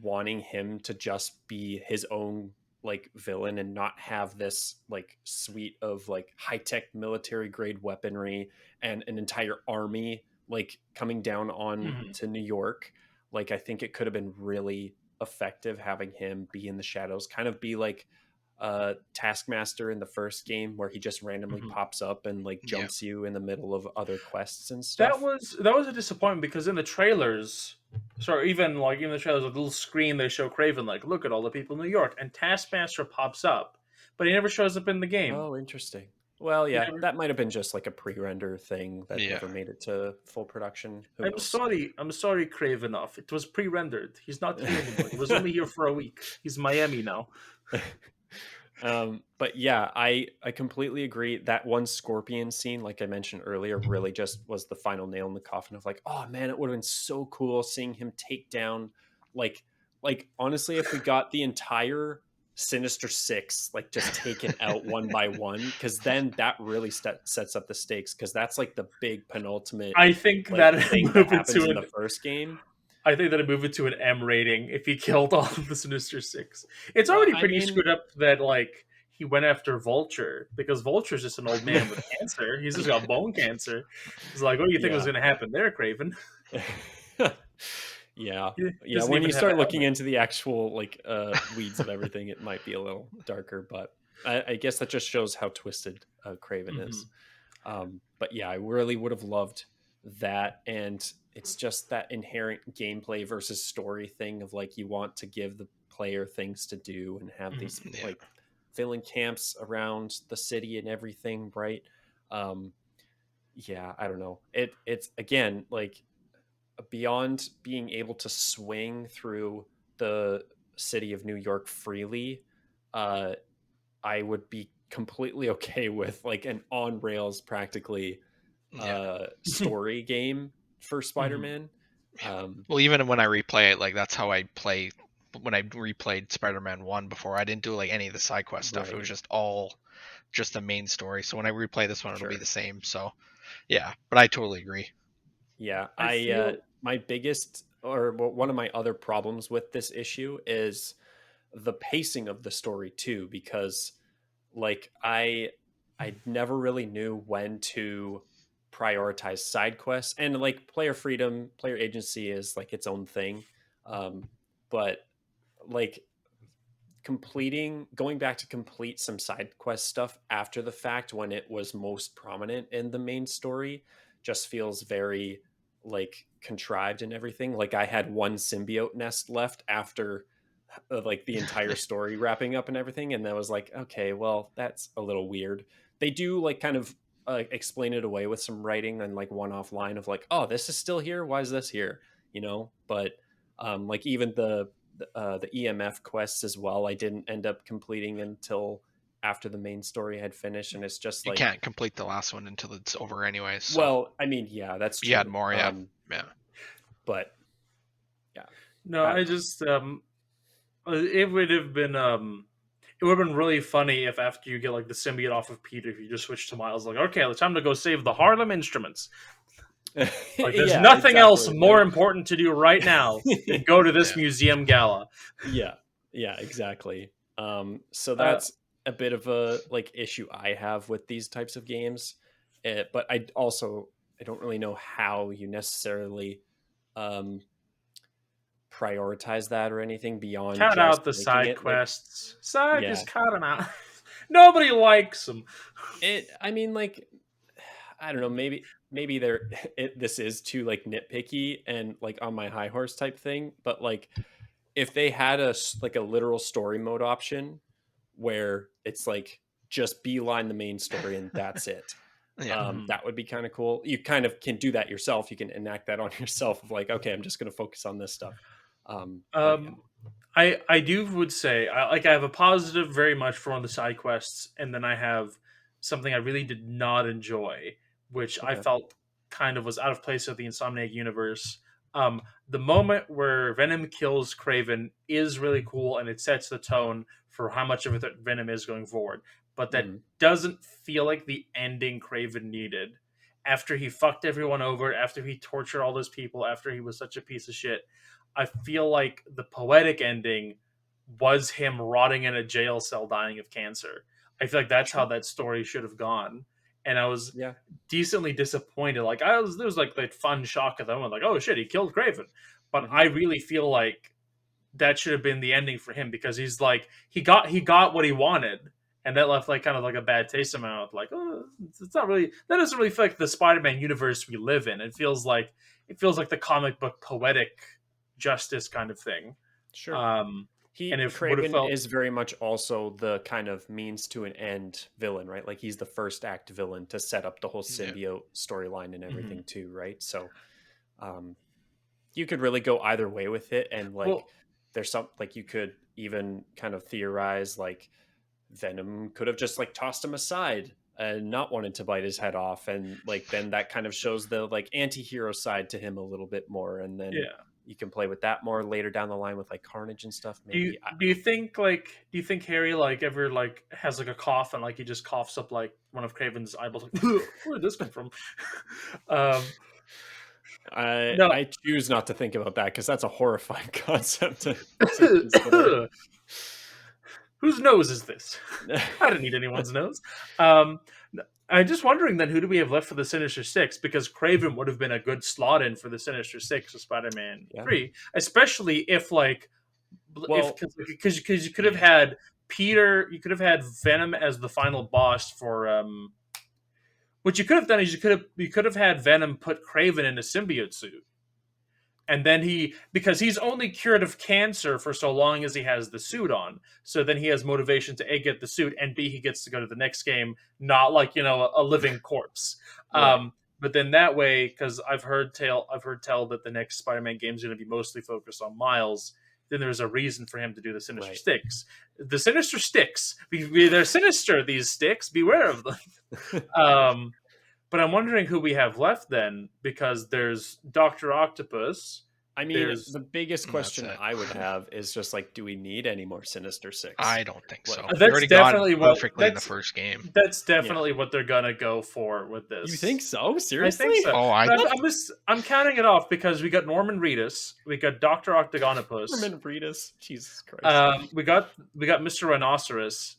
wanting him to just be his own like villain and not have this like suite of like high-tech military grade weaponry and an entire army like coming down on Mhm. to New York. Like I think it could have been really effective having him be in the shadows, kind of be like Taskmaster in the first game where he just randomly Mhm. pops up and like Yeah. jumps you in the middle of other quests and That stuff. was a disappointment, because in the trailers, sorry, even the trailers, a little screen they show Craven like, look at all the people in New York, and Taskmaster pops up, but he never shows up in the game. Oh, interesting. Well, He yeah, never. that might have been just like a pre-render thing that Yeah. never made it to full production. Who knows? I'm sorry, Cravenoff. It was pre-rendered. He's not here anymore. He was only here for a week. He's Miami now. But yeah, I completely agree. That one scorpion scene, like I mentioned earlier, really just was the final nail in the coffin of like, oh man, it would have been so cool seeing him take down like honestly, if we got the entire Sinister Six like just taken out one by one, because then that really sets up the stakes, because that's like the big penultimate I think like that thing that move it happens to in an the first game. I think that I move it to an M rating if he killed all of the Sinister Six. It's Well, already I pretty mean, screwed up that like he went after Vulture, because Vulture's just an old man with cancer. He's just got bone cancer. He's like, what do you think was yeah. going to happen there, Craven? Yeah. He Yeah, doesn't when even you have a start looking helmet. into the actual like weeds of everything, it might be a little darker, but I guess that just shows how twisted Craven is. Hmm. But yeah, I really would have loved that, and it's just that inherent gameplay versus story thing of like you want to give the player things to do and have these Hmm. Yeah. like filling camps around the city and everything, right? Um, yeah, I don't know. It's again like beyond being able to swing through the city of New York freely, uh, I would be completely okay with like an on rails practically Yeah. story game for Hmm. Spider-Man. Yeah. Um, Well, even when I replay it, like that's how I play when I replayed Spider-Man 1 before. I didn't do like any of the side quest stuff. It was right. just all just the main story. So when I replay this one, it'll be Sure. the same. So yeah, but I totally agree. Yeah. I feel. My biggest or one of my other problems with this issue is the pacing of the story too, because like I never really knew when to prioritize side quests, and like player freedom, player agency is like its own thing. But like going back to complete some side quest stuff after the fact when it was most prominent in the main story just feels very like contrived and everything. Like I had one symbiote nest left after like the entire story wrapping up and everything, and that was like, okay, well that's a little weird. They do like kind of explain it away with some writing and like one off line of like, oh, this is still here, why is this here, but like even the EMF quests as well, I didn't end up completing until after the main story had finished, and it's just You like, can't complete the last one until it's over anyways. So well, I mean, yeah, that's you had true. more, yeah, yeah, But yeah, No, I I don't know. just it would have been it would have been really funny if after you get like the symbiote off of Peter, if you just switch to Miles, like, okay, it's time to go save the Harlem Instruments. Like, there's nothing else more important to do right now than go to this museum gala. Yeah, exactly. So that's a bit of a like issue I have with these types of games, but I don't really know how you necessarily prioritize that or anything beyond cut just out the making side it quests. Just cut them out. Nobody likes them. I mean, like, I don't know. Maybe this is too like nitpicky and like on my high horse type thing. But like, if they had a literal story mode option where it's like just beeline the main story and that's it. That would be kind of cool. You kind of can do that yourself. You can enact that on yourself of like, okay, I'm just going to focus on this stuff. I would say I have a positive very much for one of the side quests, and then I have something I really did not enjoy, which I felt kind of was out of place of the Insomniac universe. The moment where Venom kills Kraven is really cool, and it sets the tone for how much of it Venom is going forward. But that doesn't feel like the ending Kraven needed. After he fucked everyone over, after he tortured all those people, after he was such a piece of shit, I feel like the poetic ending was him rotting in a jail cell dying of cancer. I feel like that's how that story should have gone. And I was decently disappointed. Like there was like that fun shock at the moment, like, oh shit, he killed Kraven. But I really feel like that should have been the ending for him, because he's like he got what he wanted, and that left like kind of like a bad taste in my mouth. Like, oh, it's not really, that doesn't really feel like the Spider-Man universe we live in. It feels like the comic book poetic justice kind of thing. Sure. Kraven is very much also the kind of means to an end villain, right? Like he's the first act villain to set up the whole symbiote storyline and everything too, right? So you could really go either way with it, and like there's some like you could even kind of theorize like Venom could have just like tossed him aside and not wanted to bite his head off, and like then that kind of shows the like anti-hero side to him a little bit more, and then you can play with that more later down the line with like Carnage and stuff. Maybe. Do you think Harry like ever like has like a cough and like he just coughs up like one of Kraven's eyeballs? Like, where did this come from? I choose not to think about that because that's a horrifying concept. Whose nose is this? I didn't need anyone's nose. I'm just wondering then, who do we have left for the Sinister Six? Because Kraven would have been a good slot in for the Sinister Six of Spider-Man 3, especially if because you could have had Peter, you could have had Venom as the final boss for. What you could have done is you could have had Venom put Kraven in a symbiote suit. And then because he's only cured of cancer for so long as he has the suit on. So then he has motivation to A, get the suit, and B, he gets to go to the next game, not like, a living corpse. Right. But then that way, because I've heard tell that the next Spider-Man game is going to be mostly focused on Miles, then there's a reason for him to do the Sinister Sticks. The Sinister Sticks. They're sinister, these sticks. Beware of them. But I'm wondering who we have left then, because there's Dr. Octopus. I mean, the biggest question I would have is just like, do we need any more Sinister Six? I don't think so. That's definitely perfectly in the first game. That's definitely what they're gonna go for with this. You think so? Seriously? I think so. Oh, I'm counting it off because we got Norman Reedus, we got Dr. Octagonopus. Norman Reedus, Jesus Christ. We got Mr. Rhinoceros.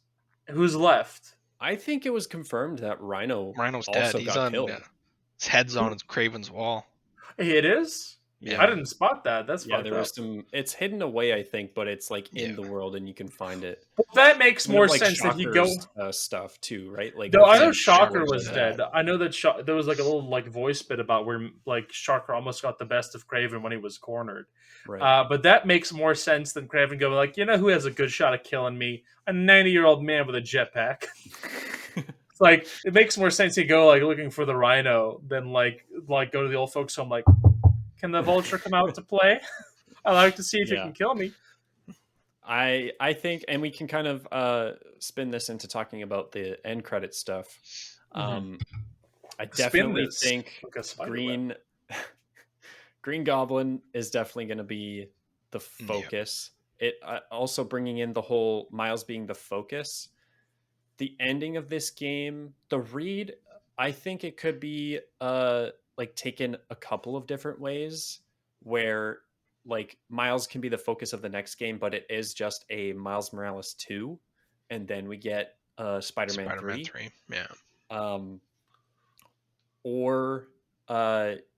Who's left? I think it was confirmed that Rhino's dead. He's got killed. His head's on Kraven's wall. It is? Yeah. I didn't spot that. That's there was some. It's hidden away, I think, but it's like in the world, and you can find it. Well, that makes more sense that you go stuff too, right? Like, no, I know Shocker was dead. I know that there was like a little like voice bit about where like Shocker almost got the best of Kraven when he was cornered. Right. But that makes more sense than Kraven going like, who has a good shot at killing me? A 90-year-old man with a jetpack. It's like it makes more sense to go like looking for the Rhino than like go to the old folks home like. Can the Vulture come out to play? I like to see if he can kill me. I think, and we can kind of spin this into talking about the end credit stuff. I definitely think Green Goblin is definitely going to be the focus. it also bringing in the whole Miles being the focus. The ending of this game, the read, I think it could be like taken a couple of different ways, where like Miles can be the focus of the next game, but it is just a Miles Morales 2, and then we get Spider-Man 3. Yeah. Or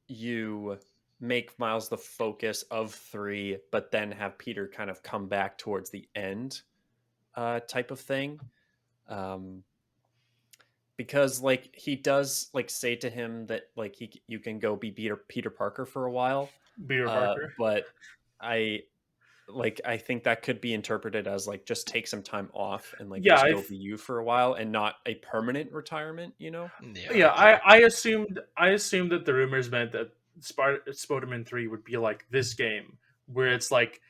you make Miles the focus of 3, but then have Peter kind of come back towards the end type of thing. Because like he does like say to him that like you can go be Peter Parker for a while. Peter Parker. But I I think that could be interpreted as like just take some time off and like just go be you for a while, and not a permanent retirement, you know? Yeah, I assumed that the rumors meant that Spider-Man 3 would be like this game, where it's like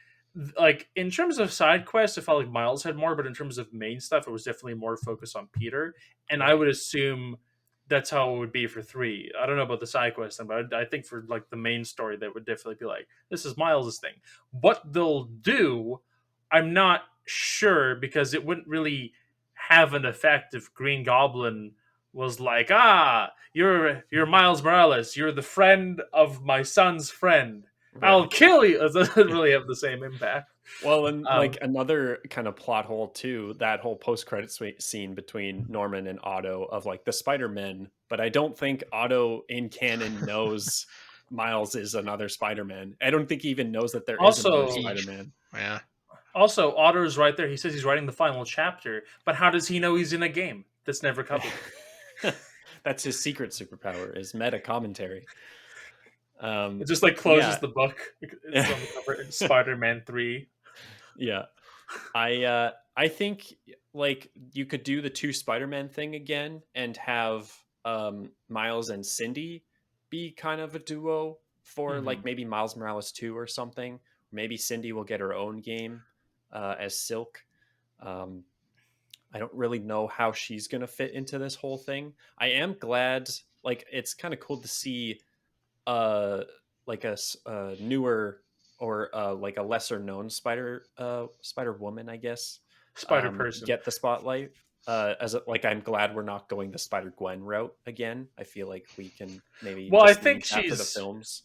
in terms of side quests, it felt like Miles had more, but in terms of main stuff, it was definitely more focused on Peter. And I would assume that's how it would be for 3. I don't know about the side quest, but I think for like the main story, that would definitely be like, this is Miles' thing. What they'll do, I'm not sure, because it wouldn't really have an effect if Green Goblin was like, you're Miles Morales, you're the friend of my son's friend. Right. I'll kill you. It doesn't really have the same impact. Well, and like another kind of plot hole too, that whole post-credit scene between Norman and Otto of like the Spider-Men, but I don't think Otto in canon knows Miles is another Spider-Man. I don't think he even knows that there is another Spider-Man. Yeah. Also, Otto's right there. He says he's writing the final chapter, but how does he know he's in a game that's never covered? That's his secret superpower, is meta commentary. It just like closes the book. It's on the cover. Spider-Man 3. Yeah. I think like you could do the 2 Spider-Man thing again and have Miles and Cindy be kind of a duo for like maybe Miles Morales 2 or something. Maybe Cindy will get her own game as Silk. I don't really know how she's going to fit into this whole thing. I am glad, like, it's kind of cool to see like a newer or like a lesser known Spider Woman, I guess, Spider Person, get the spotlight. Like, I'm glad we're not going the Spider Gwen route again. I feel like we can maybe. Well, I think she's for the films.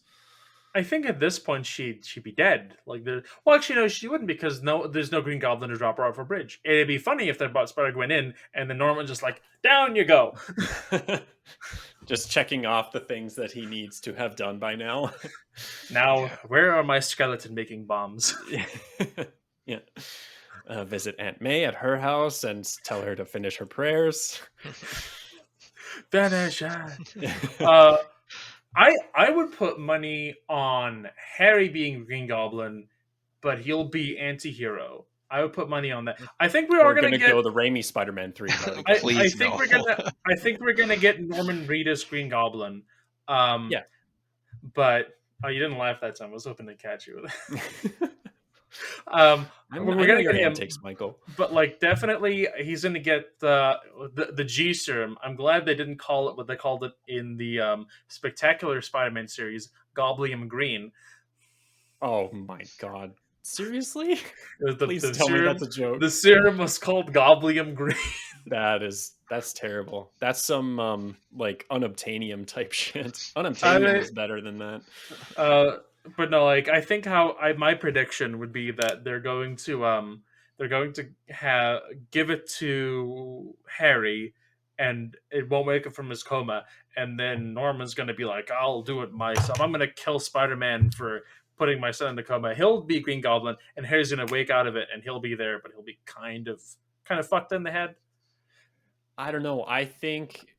I think at this point she'd be dead. Like, well, actually, no, she wouldn't, because there's no Green Goblin to drop her off a bridge. It'd be funny if they brought Spider Gwen in, and then Norman just like, down you go. Just checking off the things that he needs to have done by now. Now, where are my skeleton making bombs? Yeah. Visit Aunt May at her house and tell her to finish her prayers. Finish I would put money on Harry being Green Goblin, but he'll be anti-hero. I would put money on that. I think we're going to go the Raimi Spider-Man 3. I think we're going to get Norman Reedus Green Goblin. Yeah. But you didn't laugh that time. I was hoping to catch you. We're going to get him, takes Michael. But like, definitely he's going to get the G serum. I'm glad they didn't call it what they called it in the Spectacular Spider-Man series, Goblium Green. Oh my god. Seriously? Please tell me that's a joke. The serum was called Goblium Green. That's terrible. That's some like unobtainium type shit. Unobtainium is better than that. But no, like, I think my prediction would be that they're going to give it to Harry, and it won't wake up from his coma, and then Norman's going to be like, I'll do it myself. I'm going to kill Spider-Man for putting my son in the coma. He'll be Green Goblin, and Harry's going to wake out of it, and he'll be there, but he'll be kind of fucked in the head. I don't know. I think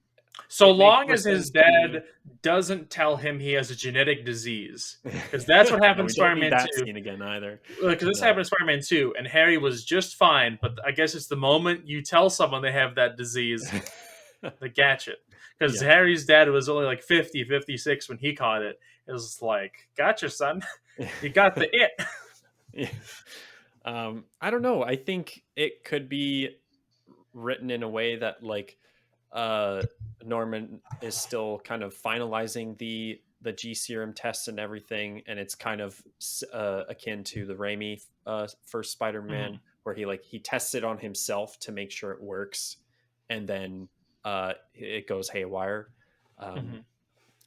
so long as his dad doesn't tell him he has a genetic disease, because that's what happened in Spider-Man 2. Scene again either. Because this happened in Spider-Man 2, and Harry was just fine, but I guess it's the moment you tell someone they have that disease, they catch it. Because Harry's dad was only like 50, 56 when he caught it. It was like, gotcha, son. You got the it. Yeah. I don't know. I think it could be written in a way that like Norman is still kind of finalizing the the G serum tests and everything, and it's kind of akin to the Raimi first Spider-Man, where he tests it on himself to make sure it works, and then it goes haywire.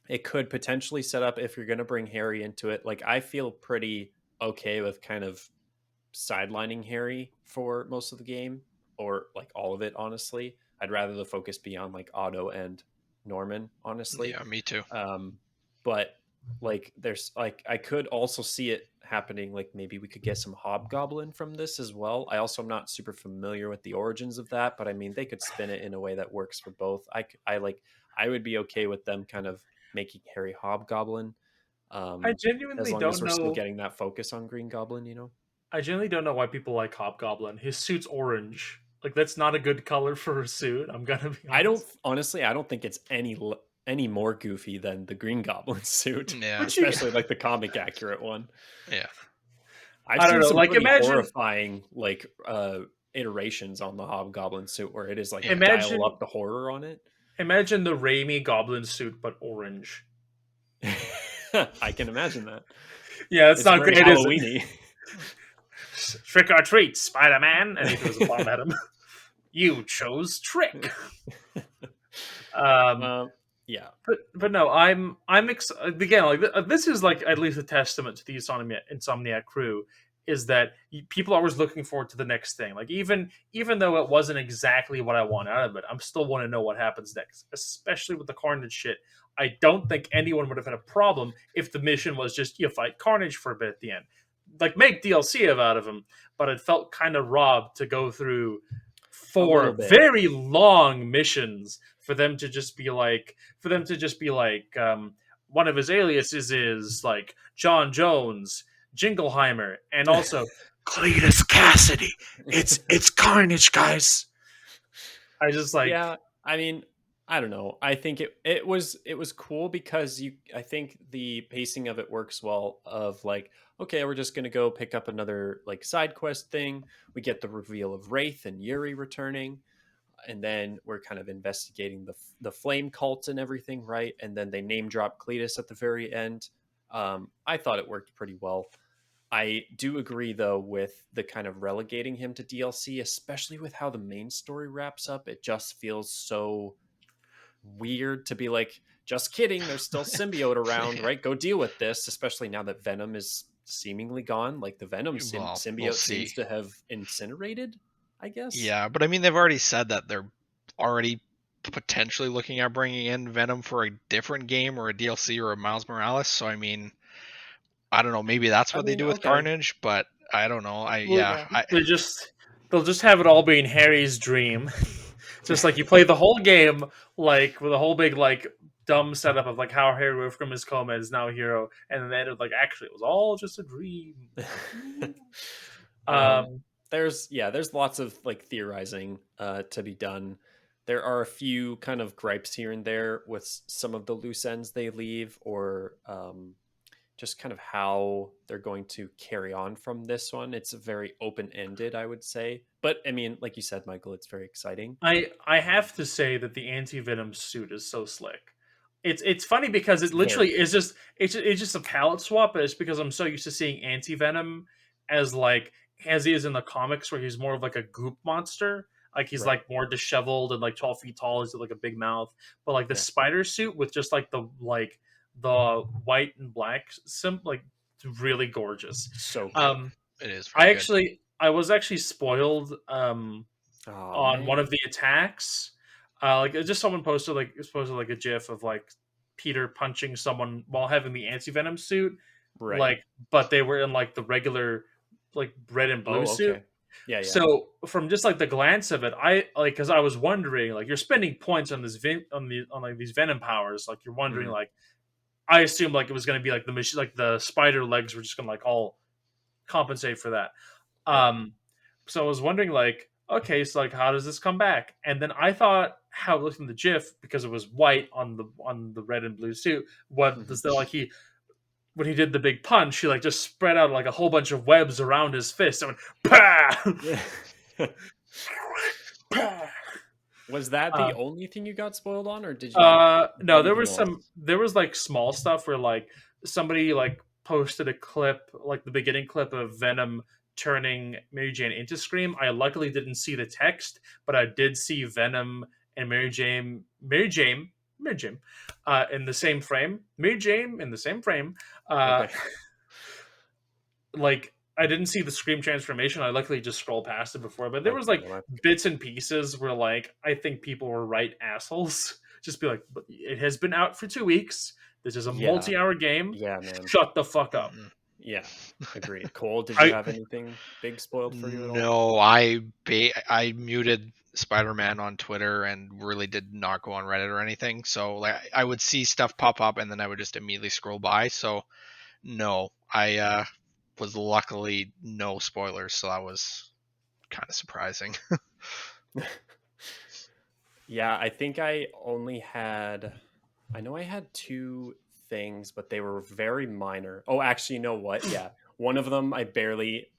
It could potentially set up, if you're going to bring Harry into it. Like, I feel pretty okay with kind of sidelining Harry for most of the game, or like all of it, honestly. I'd rather the focus be on like Otto and Norman, honestly. Yeah, me too. But like, there's like, I could also see it happening, like maybe we could get some Hobgoblin from this as well. I also am not super familiar with the origins of that, but I mean, they could spin it in a way that works for both. I would be okay with them kind of making Harry Hobgoblin. I genuinely as long don't as we're know. still getting that focus on Green Goblin, you know? I genuinely don't know why people like Hobgoblin. His suit's orange. Like, that's not a good color for a suit. I'm gonna be honest. I don't think it's any more goofy than the Green Goblin suit. Yeah, especially like the comic accurate one. Yeah, I've seen some pretty horrifying like iterations on the Hobgoblin suit where it is like dial up the horror on it. Imagine the Raimi Goblin suit, but orange. I can imagine that. Yeah, it's not great, Halloween-y. Trick or treat, Spider-Man, and he throws a bomb at him. You chose trick. Yeah, but no, I'm again, like, this is like at least a testament to the Insomniac crew, is that people are always looking forward to the next thing. Like, even though it wasn't exactly what I want out of it, I'm still want to know what happens next, especially with the Carnage shit. I don't think anyone would have had a problem if the mission was just you fight Carnage for a bit at the end. Like, make DLC out of him, but it felt kind of robbed to go through 4 very long missions for them to just be like one of his aliases is like John Jones, Jingleheimer, and also Cletus Cassidy. It's Carnage, guys. I just like, yeah. I mean, I don't know. I think it was cool because I think the pacing of it works well. Of like, okay, we're just gonna go pick up another like side quest thing. We get the reveal of Wraith and Yuri returning, and then we're kind of investigating the flame cult and everything, right? And then they name drop Cletus at the very end. I thought it worked pretty well. I do agree, though, with the kind of relegating him to DLC, especially with how the main story wraps up. It just feels so weird to be like, just kidding, there's still symbiote around, right? Go deal with this, especially now that Venom is seemingly gone. Like, the Venom symbiote seems to have incinerated, I guess. Yeah, but I mean, they've already said that they're already potentially looking at bringing in Venom for a different game or a DLC or a Miles Morales. So, I mean, I don't know. Maybe that's what they do with Carnage, but I don't know. They'll just have it all being Harry's dream. Just like you play the whole game, like with a whole big like dumb setup of like how Harry went from his coma is now a hero, and then it like actually it was all just a dream. There's lots of like theorizing to be done. There are a few kind of gripes here and there with some of the loose ends they leave, or just kind of how they're going to carry on from this one. It's very open-ended, I would say. But I mean, like you said, Michael, it's very exciting. I have to say that the anti-Venom suit is so slick. It's funny because it literally is just it's just a palette swap, but it's because I'm so used to seeing anti-Venom as he is in the comics, where he's more of like a goop monster. Like he's like more disheveled and like 12 feet tall. He's like a big mouth. But like the spider suit with just like the white and black like really gorgeous. So good. It is. I was actually spoiled on one of the attacks. Like just someone posted like a GIF of like Peter punching someone while having the anti-Venom suit. Right. Like, but they were in like the regular like red and blue suit. Okay. Yeah. So from just like the glance of it, because I was wondering, like, you're spending points on this on these Venom powers, like you're wondering like, I assumed like it was going to be like the machine, like the spider legs were just going to like all compensate for that. So I was wondering like, okay, so like how does this come back? And then I thought how it looked in the GIF, because it was white on the red and blue suit. What does that like when he did the big punch, he like just spread out like a whole bunch of webs around his fist and went, "Pah!" Was that the only thing you got spoiled on, or did you no, there was else? there was like small stuff where like somebody like posted a clip, like the beginning clip of Venom turning Mary Jane into Scream. I luckily didn't see the text, but I did see Venom and Mary Jane in the same frame. Mary Jane in the same frame. Okay. Like I didn't see the Scream transformation. I luckily just scrolled past it before, but there was like bits and pieces where like I think people were right assholes. Just be like, but it has been out for 2 weeks. This is a multi-hour game. Yeah, man. Shut the fuck up. Yeah, agreed. Cole, did you have anything big spoiled for you at all? No, I muted Spider-Man on Twitter and really did not go on Reddit or anything. So like I would see stuff pop up and then I would just immediately scroll by. So no, I was luckily no spoilers, so that was kind of surprising. Yeah, I think I know I had 2 things, but they were very minor. Oh, actually, you know what? Yeah, one of them I barely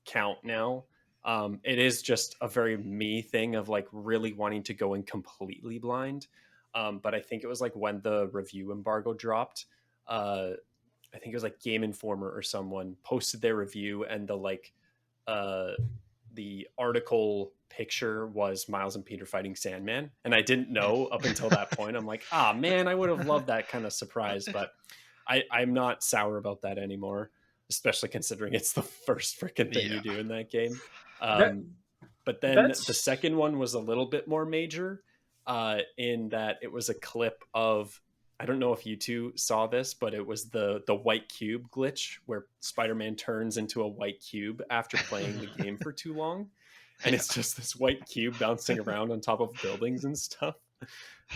count now. It is just a very me thing of like really wanting to go in completely blind. But I think it was like when the review embargo dropped. I think it was like Game Informer or someone posted their review, and the article picture was Miles and Peter fighting Sandman, and I didn't know up until that point. I'm like, man, I would have loved that kind of surprise, but I'm not sour about that anymore, especially considering it's the first freaking thing you do in that game. But then the second one was a little bit more major, in that it was a clip of, I don't know if you two saw this, but it was the white cube glitch where Spider-Man turns into a white cube after playing the game for too long. And it's just this white cube bouncing around on top of buildings and stuff.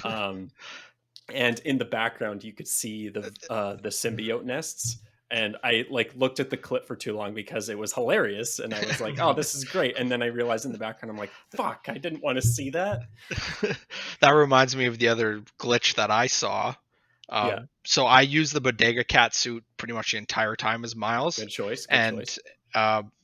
And in the background, you could see the symbiote nests. And I like looked at the clip for too long because it was hilarious. And I was like, oh, this is great. And then I realized in the background, I'm like, fuck, I didn't want to see that. That reminds me of the other glitch that I saw. So I used the Bodega Cat suit pretty much the entire time as Miles. Good choice.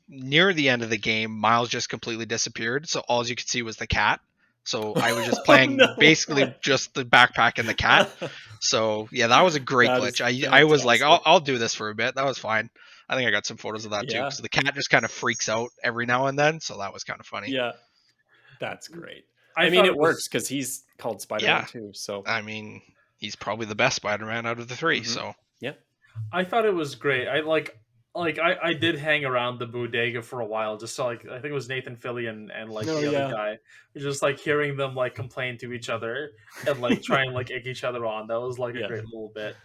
Near the end of the game, Miles just completely disappeared. So all you could see was the cat. So I was just playing basically just the backpack and the cat. So yeah, that was a great glitch. I was like, I'll do this for a bit. That was fine. I think I got some photos of that too. So the cat just kind of freaks out every now and then. So that was kind of funny. Yeah, that's great. I mean, it works because he's called Spider-Man too. So I mean, he's probably the best Spider-Man out of the 3. So yeah, I thought it was great. I did hang around the bodega for a while, just so like I think it was Nathan Fillion and like the other guy, just like hearing them like complain to each other and like try and like egg each other on. That was like a great little bit.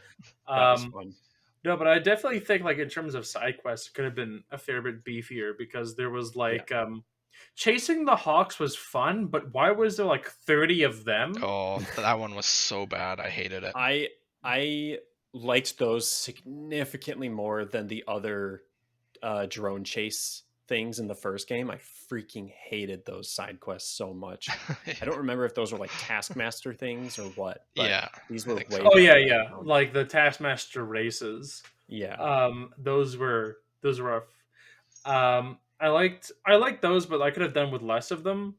That was fun. No, but I definitely think like in terms of side quests, it could have been a fair bit beefier because there was like chasing the Hawks was fun, but why was there like 30 of them? Oh, that one was so bad. I hated it. I liked those significantly more than the other drone chase things in the first game. I freaking hated those side quests so much. I don't remember if those were like Taskmaster things or what. But these were way. Oh yeah, like the Taskmaster races. Yeah. Those were rough. I liked those, but I could have done with less of them.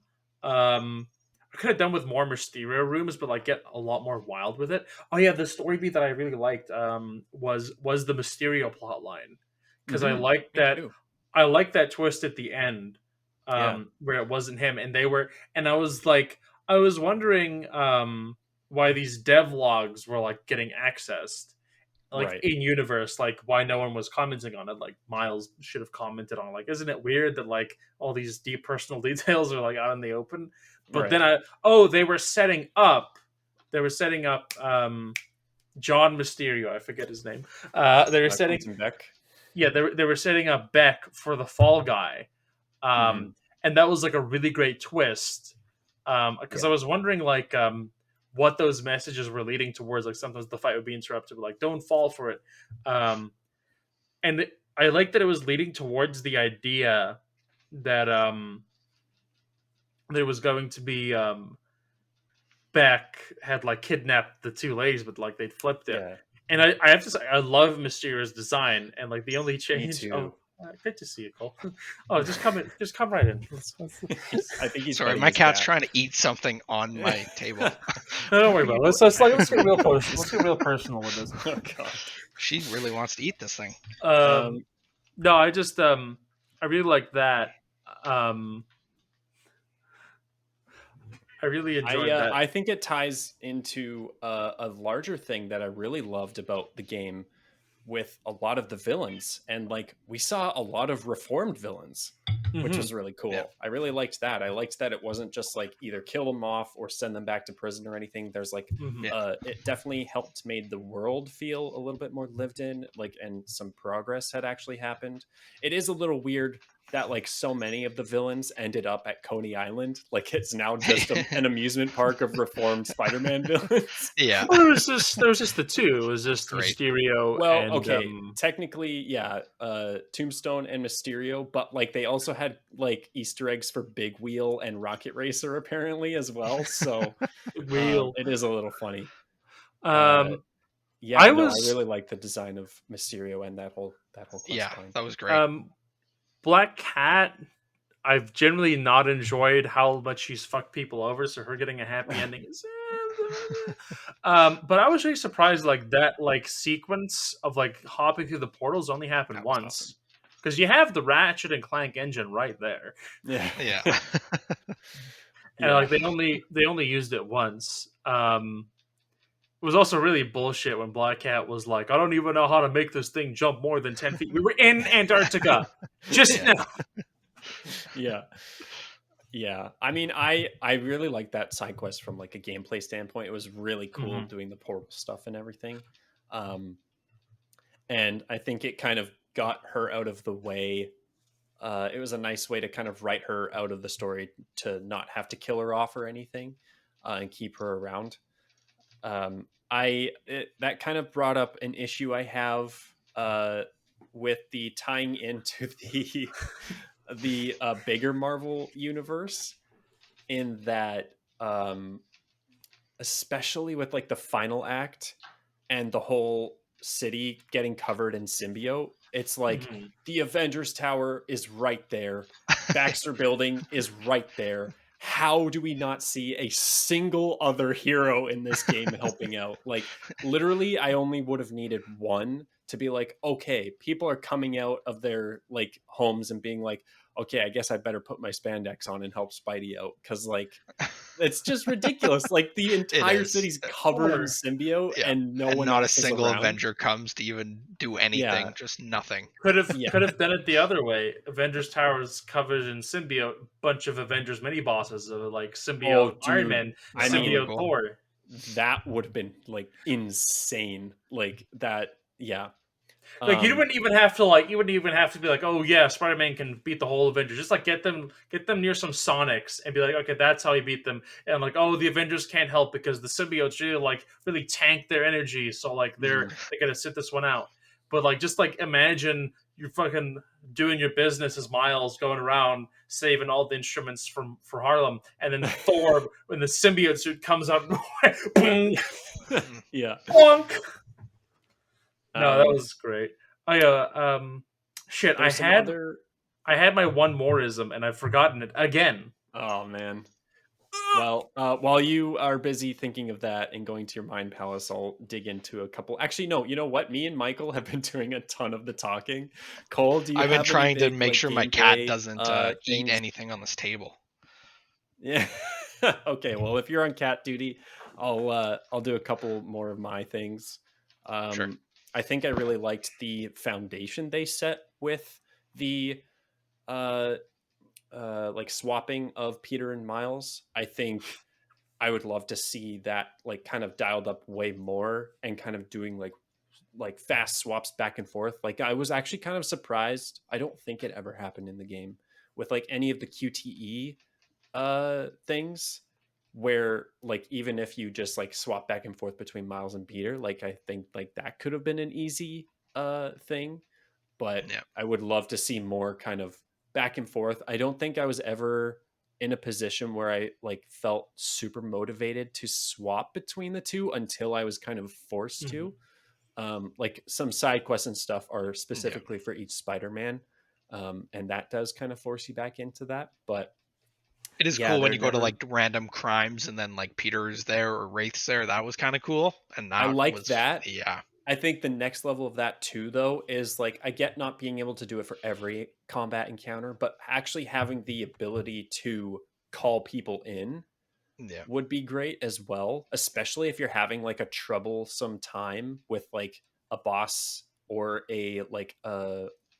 I could have done with more Mysterio rooms, but like get a lot more wild with it. Oh yeah, the story beat that I really liked was the Mysterio plot line, because I liked that. I liked that twist at the end, where it wasn't him, and I was like, I was wondering why these dev logs were like getting accessed, like in universe, like why no one was commenting on it. Like Miles should have commented on it. Like, isn't it weird that like all these deep personal details are like out in the open? But then they were setting up John Mysterio. I forget his name. They were setting Beck. Yeah, they were setting up Beck for the Fall Guy, and that was like a really great twist. Because I was wondering like what those messages were leading towards. Like sometimes the fight would be interrupted, but like don't fall for it. And I like that it was leading towards the idea that there was going to be Beck had like kidnapped the 2 ladies, but like they'd flipped it. And I have to say, I love Mysterio's design, and like the only change. Good to see you, Cole. Oh, just come right in. I think he's Sorry, petting my his cat's cat. trying to eat something on my table. No, don't worry about it. Let's get real personal. Let's get real personal with this. Oh God. She really wants to eat this thing. No, I just I really like that. I really enjoyed that. I think it ties into a larger thing that I really loved about the game with a lot of the villains. And like we saw a lot of reformed villains, which was really cool. Yeah. I really liked that. I liked that it wasn't just like either kill them off or send them back to prison or anything. There's like it definitely helped made the world feel a little bit more lived in, like, and some progress had actually happened. It is a little weird that like so many of the villains ended up at Coney Island. Like it's now just an amusement park of reformed Spider-Man villains. Yeah. Well, there was just the two. It was just Great. Mysterio Well, and okay, technically, yeah, Tombstone and Mysterio, but like they also had like Easter eggs for Big Wheel and Rocket Racer apparently as well. So Wheel. it is a little funny. Yeah, I really like the design of Mysterio and that whole quest line. That was great. Black Cat, I've generally not enjoyed how much she's fucked people over, so her getting a happy ending is but I was really surprised like that like sequence of like hopping through the portals only happened once. Because you have the Ratchet and Clank engine right there. Yeah. And like they only used it once. It was also really bullshit when Black Cat was like, I don't even know how to make this thing jump more than 10 feet. We were in Antarctica. Just now. Yeah. I mean, I really like that side quest from like a gameplay standpoint. It was really cool doing the portal stuff and everything. And I think it kind of got her out of the way. It was a nice way to kind of write her out of the story to not have to kill her off or anything and keep her around. That kind of brought up an issue I have with the tying into the bigger Marvel universe, in that especially with like the final act and the whole city getting covered in symbiote. It's like the Avengers Tower is right there. Baxter Building is right there. How do we not see a single other hero in this game helping out? Like literally, I only would have needed one to be like, okay, people are coming out of their like homes and being like, okay, I guess I better put my spandex on and help Spidey out. Cause like, it's just ridiculous. Like the entire city's covered in symbiote and one not else a single is around. Avenger comes to even do anything. Just nothing. Could have done it the other way. Avengers Tower is covered in symbiote. Bunch of Avengers mini bosses like symbiote Iron Man, symbiote Thor. That would have been like insane. Like that. Yeah. Like you wouldn't even have to be like, oh yeah, Spider-Man can beat the whole Avengers. Just like get them near some Sonics and be like, okay, that's how you beat them. And like, oh, the Avengers can't help because the symbiotes really tank their energy, so like they gotta sit this one out. But like, just like imagine you're fucking doing your business as Miles going around saving all the instruments for Harlem, and then Thor when the symbiote suit comes out, boom, yeah. bonk. No, that was great. I had my one moreism and I've forgotten it again. Oh man. Well, while you are busy thinking of that and going to your mind palace, I'll dig into a couple. Actually, no. You know what? Me and Michael have been doing a ton of the talking. Cole, do you? I've been trying to make sure my cat gameplay, doesn't eat anything on this table. Yeah. Okay. Well, if you're on cat duty, I'll do a couple more of my things. Sure. I think I really liked the foundation they set with the like swapping of Peter and Miles. I think I would love to see that like kind of dialed up way more and kind of doing like fast swaps back and forth. Like I was actually kind of surprised. I don't think it ever happened in the game with like any of the QTE things, where like even if you just like swap back and forth between Miles and Peter, like I think like that could have been an easy thing. But I would love to see more kind of back and forth. I don't think I was ever in a position where I like felt super motivated to swap between the two until I was kind of forced to. Like some side quests and stuff are specifically for each Spider-Man. and that does kind of force you back into that. But it is yeah, cool when they're you go to never. like random crimes and then like Peter's there or Wraith's there. That was kind of cool, and I that like was that. yeah. I think the next level of that too, though, is like I get not being able to do it for every combat encounter, but actually having the ability to call people in Yeah. would be great as well, especially if you're having like a troublesome time with like a boss or a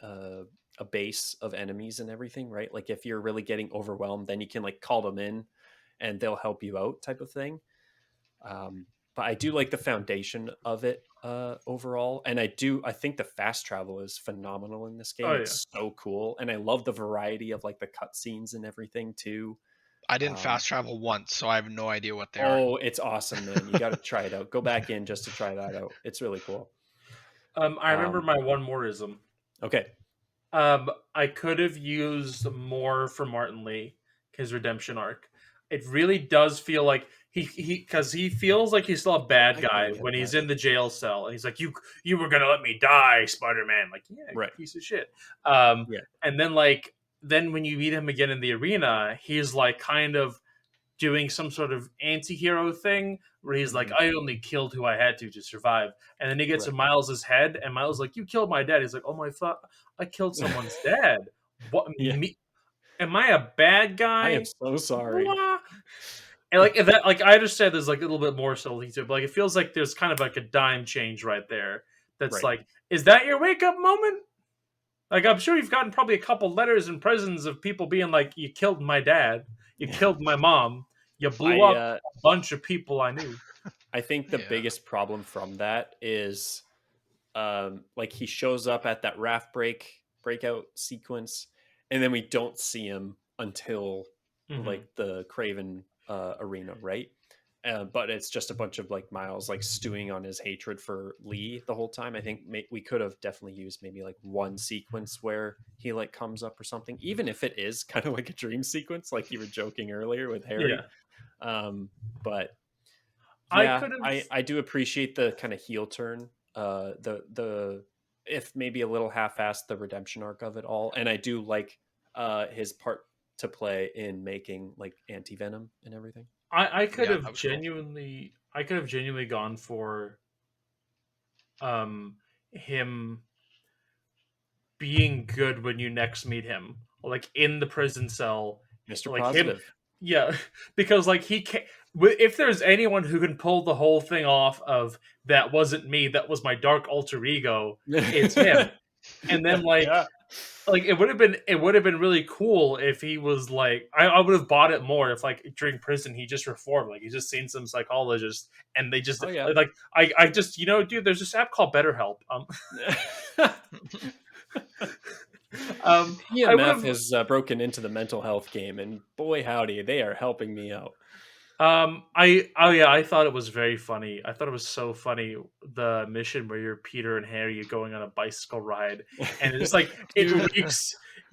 a base of enemies and everything, right? Like if you're really getting overwhelmed, then you can like call them in and they'll help you out type of thing. But I do like the foundation of it overall, and I think the fast travel is phenomenal in this Oh game. yeah. It's so cool, and I love the variety of like the cutscenes and everything too. I didn't um, fast travel once, so I have no idea what they are. oh, it's awesome, man. You got to try it out. Go back in just to try that out. It's really cool. I remember um, my one moreism. okay. I could have used more from Martin Lee, his redemption arc. It really does feel like he because he feels like he's still a bad I kind guy of get when he's that. in the jail cell, and he's like, you were gonna let me die, Spider Man." Like, yeah, you Right. piece of shit. Um, Yeah. and then like then when you meet him again in the arena, he's like kind of doing some sort of anti-hero thing where he's like, Hmm. I only killed who I had to survive. And then he gets to Right. Miles's head, and Miles is like, you killed my dad. He's like, oh my fuck, I killed someone's dad. What Yeah. me? Am I a bad I am guy? so sorry. What? And like that, like I understand there's like a little bit more subtlety to it, but like it feels like there's kind of like a dime change right there. That's Right. like, is that your wake up moment? Like I'm sure you've gotten probably a couple letters and presents of people being like, "You killed my dad, you killed my mom, you blew I up a bunch of people I knew." I think the Yeah. biggest problem from that is like he shows up at that raft breakout sequence, and then we don't see him until Mm-hmm. like the Craven arena, right? But it's just a bunch of like Miles like stewing on his hatred for Lee the whole time. I think we could have definitely used maybe like one sequence where he like comes up or something, even if it is kind of like a dream sequence, like you were joking earlier with Harry. Yeah, But I yeah, could have. I do appreciate the kind of heel turn. The if maybe a little half-assed the redemption arc of it all, and I do like his part to play in making like anti venom and everything. I could Yeah, that have was cool. genuinely. I could have genuinely gone for him being good when you next meet him, like in the prison cell, Mr. like him. Positive. Yeah, because like he can. If there's anyone who can pull the whole thing off of that wasn't me, that was my dark alter ego, it's him. And then Yeah. like it would have been really cool if he was like I would have bought it more if like during prison he just reformed, like he's just seen some psychologist and they just Oh yeah. like I just dude, there's this app called BetterHelp. I would EMF have has broken into the mental health game, and boy howdy, they are helping me out. I thought it was very funny. I thought it was so funny, the mission where you're Peter and Harry, you're going on a bicycle ride, and it's like Dude.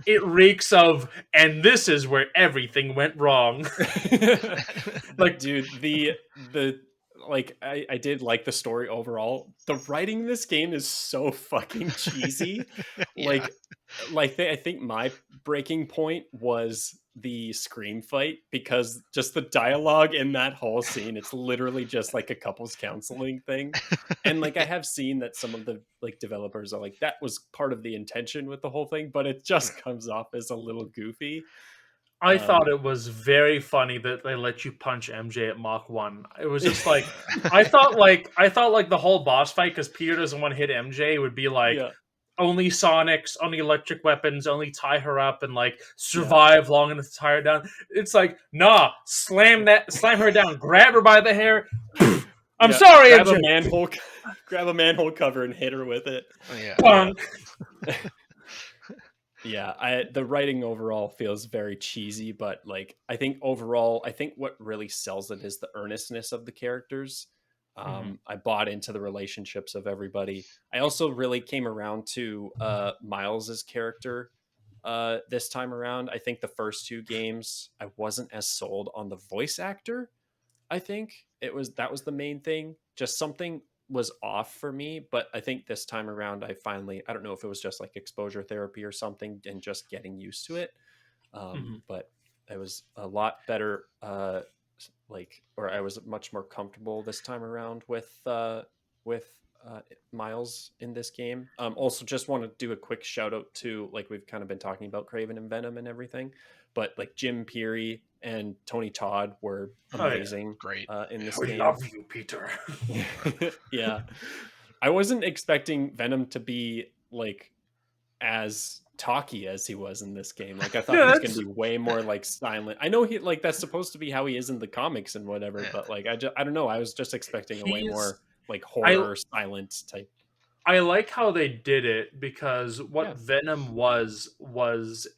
it reeks of, and this is where everything went wrong. But dude, the like I did like the story overall. The writing in this game is so fucking cheesy. Yeah. I think my breaking point was the scream fight, because just the dialogue in that whole scene, it's literally just like a couples counseling thing. And like I have seen that some of the like developers are like that was part of the intention with the whole thing, but it just comes off as a little goofy. I thought Um it was very funny that they let you punch MJ at Mach 1. It was just like I thought like the whole boss fight, because Peter doesn't want to hit MJ, would be like yeah, only sonics, only electric weapons, only tie her up and like yeah. survive long enough to tie her down. It's like, nah, slam her down, grab her by the hair. I'm Yeah, sorry, grab MJ. a manhole, grab a manhole cover and hit her with it. Yeah. Punk. Yeah, the writing overall feels very cheesy, but like I think overall, I think what really sells it is the earnestness of the characters. Mhm. I bought into the relationships of everybody. I also really came around to Miles's character this time around. I think the first two games I wasn't as sold on the voice actor. I think that was the main thing. Just something was off for me, but I think this time around I don't know if it was just like exposure therapy or something and just getting used to it. But it was a lot better, or I was much more comfortable this time around with Miles in this game. Also, just want to do a quick shout out to, like, we've kind of been talking about Craven and Venom and everything, but like Jim Peary and Tony Todd were amazing. Great. In this We game. love you, Peter. Yeah, I wasn't expecting Venom to be like as talky as he was in this game. Like, I thought he was going to be way more like silent. I know he, like, that's supposed to be how he is in the comics and whatever, but like I don't know, I was just expecting a way more like horror silent type. I like how they did it, because what Venom was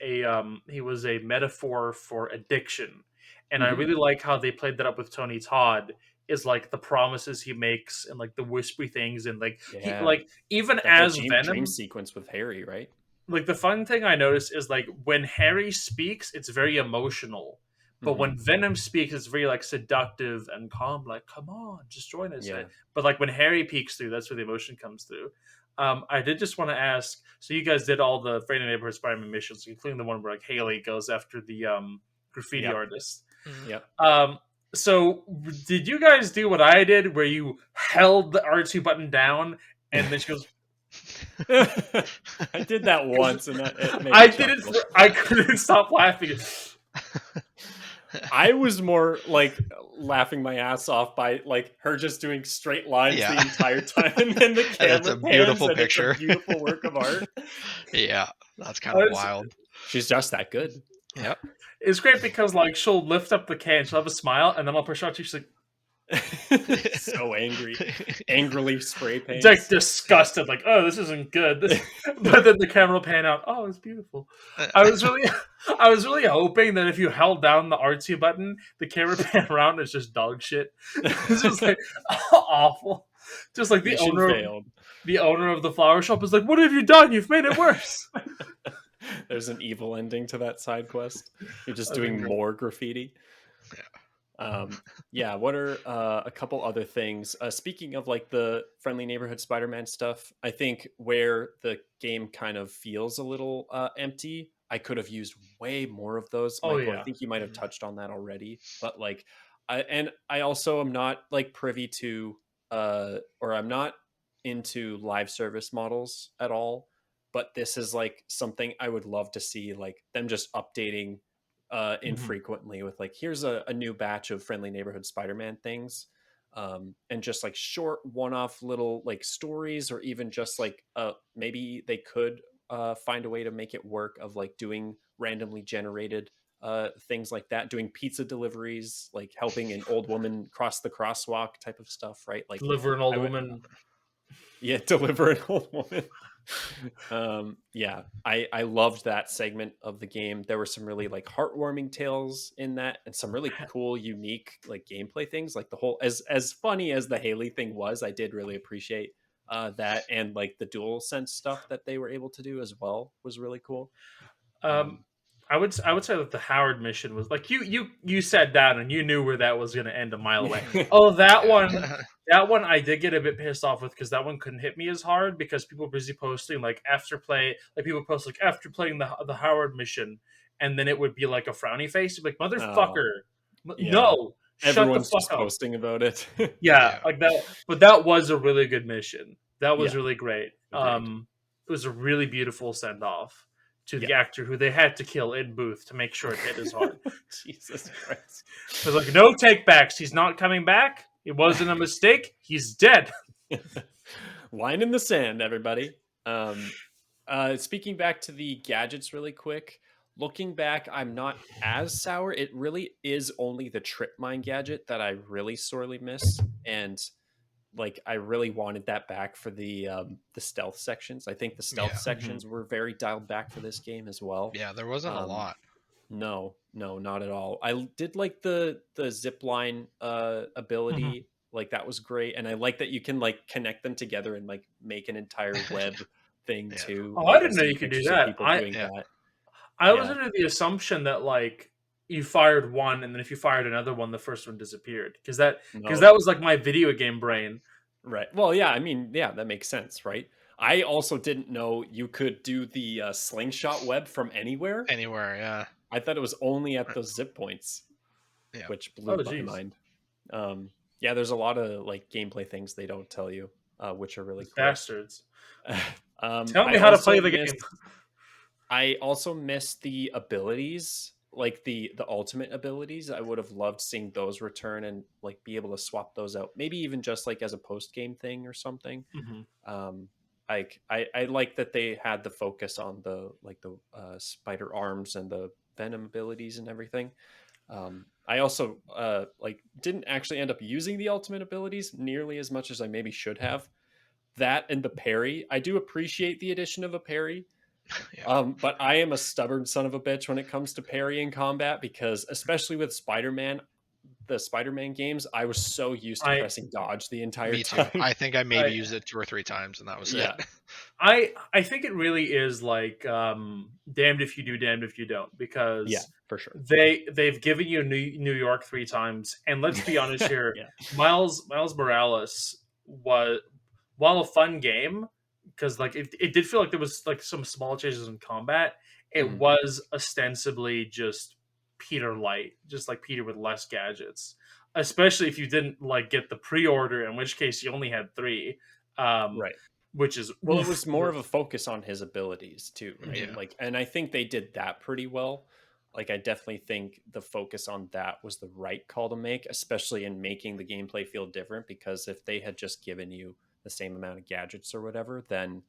a he was a metaphor for addiction, and I really like how they played that up with Tony Todd. Is like the promises he makes and like the whispery things, and like he, like, even that as dream Venom sequence with Harry, right? Like, the fun thing I noticed is, like, when Harry speaks, it's very emotional. But when Venom speaks, it's very, like, seductive and calm. Like, come on, just join us. Yeah. But, like, when Harry peeks through, that's where the emotion comes through. I did just want to ask, so you guys did all the Friendly Neighborhood Spider-Man missions, including the one where, like, Haley goes after the graffiti artist. Yep. So did you guys do what I did, where you held the R2 button down, and then she goes... I did that once, and I couldn't stop laughing. I was more like laughing my ass off by like her just doing straight lines the entire time, and then the camera that's a beautiful pans, picture. And it's a beautiful work of art. Yeah, that's kind of wild. She's just that good. Yep. It's great because, like, she'll lift up the can, she'll have a smile, and then I'll push out to you, she's like, so angrily spray paint. It's like disgusted, like, oh, this isn't good. But then the camera will pan out. Oh, it's beautiful. I was really hoping that if you held down the R2 button, the camera pan around is just dog shit. It's just like awful. Just like the owner of the flower shop is like, what have you done? You've made it worse. There's an evil ending to that side quest. You're just doing more graffiti. What are a couple other things? Speaking of like the Friendly Neighborhood Spider-Man stuff, I think where the game kind of feels a little empty, I could have used way more of those. Michael, I think you might have touched on that already, but like, I also am not like privy to, or I'm not into live service models at all, but this is like something I would love to see, like them just updating infrequently with like, here's a new batch of Friendly Neighborhood Spider-Man things, and just like short one-off little like stories, or even just like maybe they could find a way to make it work of like doing randomly generated things like that, doing pizza deliveries, like helping an old woman cross the crosswalk type of stuff, right? Like deliver an old woman. Yeah, deliver an old woman. I loved that segment of the game. There were some really like heartwarming tales in that, and some really cool, unique like gameplay things. Like the whole, as funny as the Haley thing was, I did really appreciate that, and like the dual sense stuff that they were able to do as well was really cool. I would say that the Howard mission was like, you sat down and you knew where that was going to end a mile away. Oh, that one I did get a bit pissed off with, because that one couldn't hit me as hard, because people were busy posting like people post like after playing the Howard mission, and then it would be like a frowny face, like, motherfucker, no, everyone's just posting about it. Like that. But that was a really good mission. That was really great. It was a really beautiful send off to the actor who they had to kill in booth to make sure it hit his heart. Jesus Christ. It was like, no take backs. He's not coming back. It wasn't a mistake. He's dead. Line in the sand, everybody. Speaking back to the gadgets really quick, looking back, I'm not as sour. It really is only the trip mine gadget that I really sorely miss. And like, I really wanted that back for the stealth sections. I think the stealth sections were very dialed back for this game as well. Yeah, there wasn't a lot. No, not at all. I did like the zip line ability. Like, that was great. And I like that you can like connect them together and like make an entire web thing too. Oh, like, I didn't know you could do that. I was under the assumption that like you fired one, and then if you fired another one, the first one disappeared. Because that was like my video game brain. Right. Well, yeah, I mean, yeah, that makes sense, right? I also didn't know you could do the slingshot web from anywhere. Anywhere, yeah. I thought it was only at those zip points, Yeah. which blew Oh, my geez. mind. Yeah, there's a lot of like gameplay things they don't tell you, which are really Those cool. bastards. Tell me I how to also play the miss game. I also miss the abilities, like the ultimate abilities. I would have loved seeing those return and like be able to swap those out. Maybe even just like as a post game thing or something. Mhm. Um, like I like that they had the focus on the like the spider arms and the venom abilities and everything. I also like didn't actually end up using the ultimate abilities nearly as much as I maybe should have. That and the parry, I do appreciate the addition of a parry, Yeah. but I am a stubborn son of a bitch when it comes to parrying combat because, especially with Spider-Man, the Spider-Man games, I was so used to I pressing dodge the entire Me too. time. I think I maybe I used it 2 or 3 times, and that was it. Yeah. I think it really is like damned if you do, damned if you don't, Yeah, because for sure. they've given you New York 3 times, and let's be honest here, Yeah. Miles Morales was, while a fun game, because like it did feel like there was like some small changes in combat. It Mhm. was ostensibly just Peter light, just like Peter with less gadgets. Especially if you didn't like get the pre-order, in which case you only had three. Um, Right. which is Well, it oof. was more of a focus on his abilities too, right? Mhm. Yeah. Like, and I think they did that pretty well. Like, I definitely think the focus on that was the right call to make, especially in making the gameplay feel different. Because if they had just given you the same amount of gadgets or whatever, then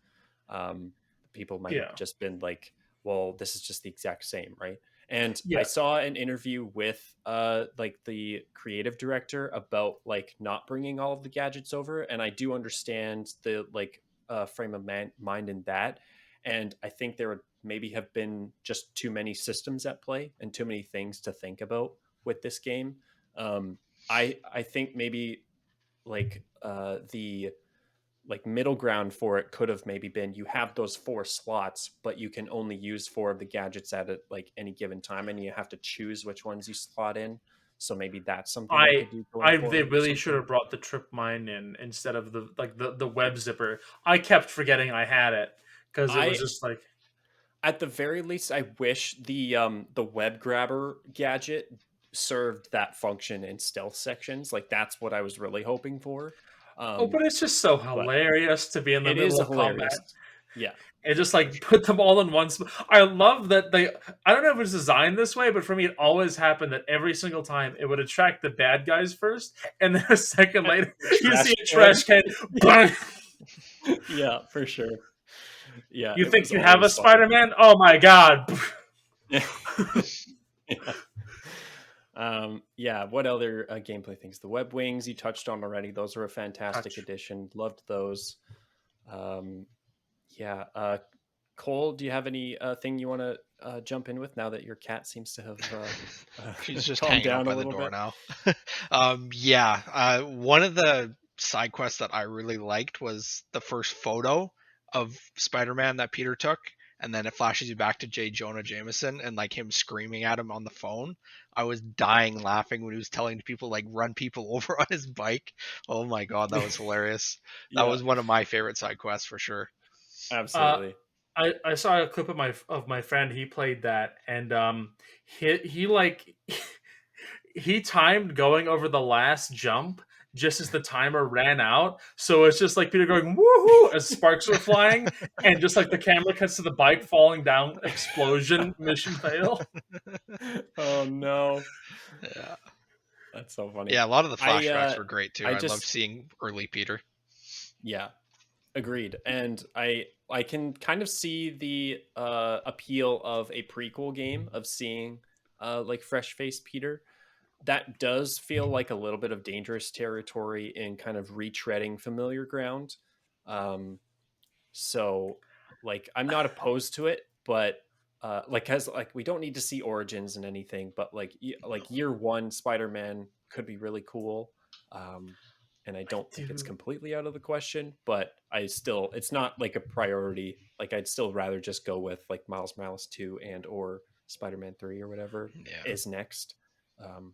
um, people might have Yeah, just been like, well, this is just the exact same, right? And I yeah. saw an interview with like the creative director about like not bringing all of the gadgets over, and I do understand the like frame of mind in that. And I think there would maybe have been just too many systems at play and too many things to think about with this game. Um, I think maybe like the like middle ground for it could have maybe been you have those four slots, but you can only use four of the gadgets at like any given time, and you have to choose which ones you slot in. So maybe that's something they I could do going I they forward or really should something. have brought the trip mine in instead of the web zipper. I kept forgetting I had it because it was I just like, At the very least, I wish the web grabber gadget served that function in stealth sections. Like that's what I was really hoping for. oh, Um, but it's just so but hilarious to be in the it middle is of combat hilarious. Yeah, and just for like sure. put them all in one. I love that they. I don't know if it's designed this way, but for me, it always happened that every single time it would attract the bad guys first, and then a second later, The you see trash a can. trash can. Bang! Yeah, for sure. Yeah, You it think was you have a always funny. Spider-Man? Oh my god! Yeah. Yeah. Yeah. What other gameplay things? The web wings you touched on already. Those are a fantastic Touch. addition. Loved those. Um, yeah. Cole, do you have any thing you want to jump in with now that your cat seems to have She's just calmed hanging out down a by the little door bit? now. Yeah. One of the side quests that I really liked was the first photo of Spider-Man that Peter took, and then it flashes you back to J. Jonah Jameson and like him screaming at him on the phone. I was dying laughing when he was telling people like run people over on his bike. Oh my god, that was hilarious. That Yeah, was one of my favorite side quests for sure. Uh, absolutely. I saw a clip of my friend. He played that, and he like he timed going over the last jump just as the timer ran out. So it's just like Peter going woohoo as sparks are flying, and just like the camera cuts to the bike falling down, explosion, mission fail. Oh no, Yeah. that's so funny. Yeah, a lot of the I flashbacks were great too. I I loved just seeing early Peter. yeah, agreed. And I can kind of see the appeal of a prequel game of seeing like fresh faced Peter. That does feel like a little bit of dangerous territory in kind of retreading familiar ground. Um, so like I'm not opposed to it, but like as like we don't need to see origins and anything, but like like year one Spider-Man could be really cool. And I don't think it's Dude, completely out of the question, but I still it's not like a priority. Like I'd still rather just go with like Miles Morales 2 and or Spider-Man 3 or whatever Yeah. is next. Um,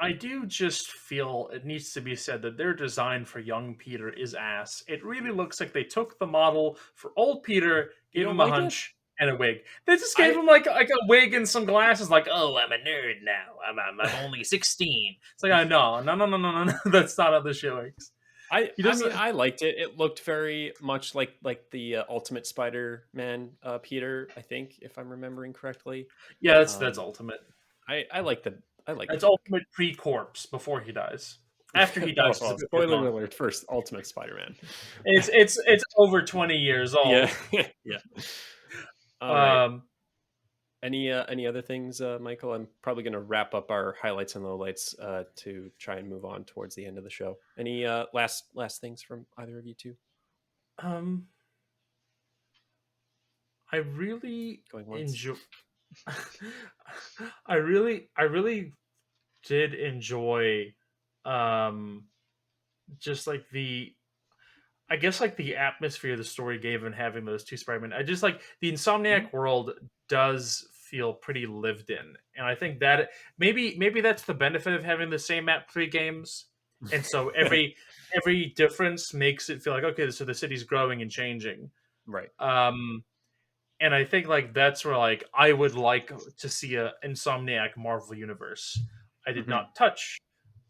I do just feel it needs to be said that their design for young Peter is ass. It really looks like they took the model for old Peter, You gave don't him a like it? hunch and a wig. They just gave him like a wig and some glasses. Like, oh, I'm a nerd now. I'm only 16. It's like, no. That's not how the show works. I mean, I liked it. It looked very much like the Ultimate Spider-Man Peter, I think, if I'm remembering correctly. Yeah, that's Ultimate. I like the That's look. Ultimate pre-corpse before he dies. After he dies, well, spoiler alert! First, Ultimate Spider-Man. It's over 20 years old. Yeah, yeah. All right. Any other things, Michael? I'm probably going to wrap up our highlights and lowlights to try and move on towards the end of the show. Any last things from either of you two? I really Going once. enjoy. I really did enjoy, just like I guess like the atmosphere the story gave and having those two Spider-Man. I just like the Insomniac world does feel pretty lived in, and I think that maybe that's the benefit of having the same map 3 games, and so every difference makes it feel like, okay, so the city's growing and changing, Right. And I think like that's where like I would like to see a Insomniac Marvel universe. I did not touch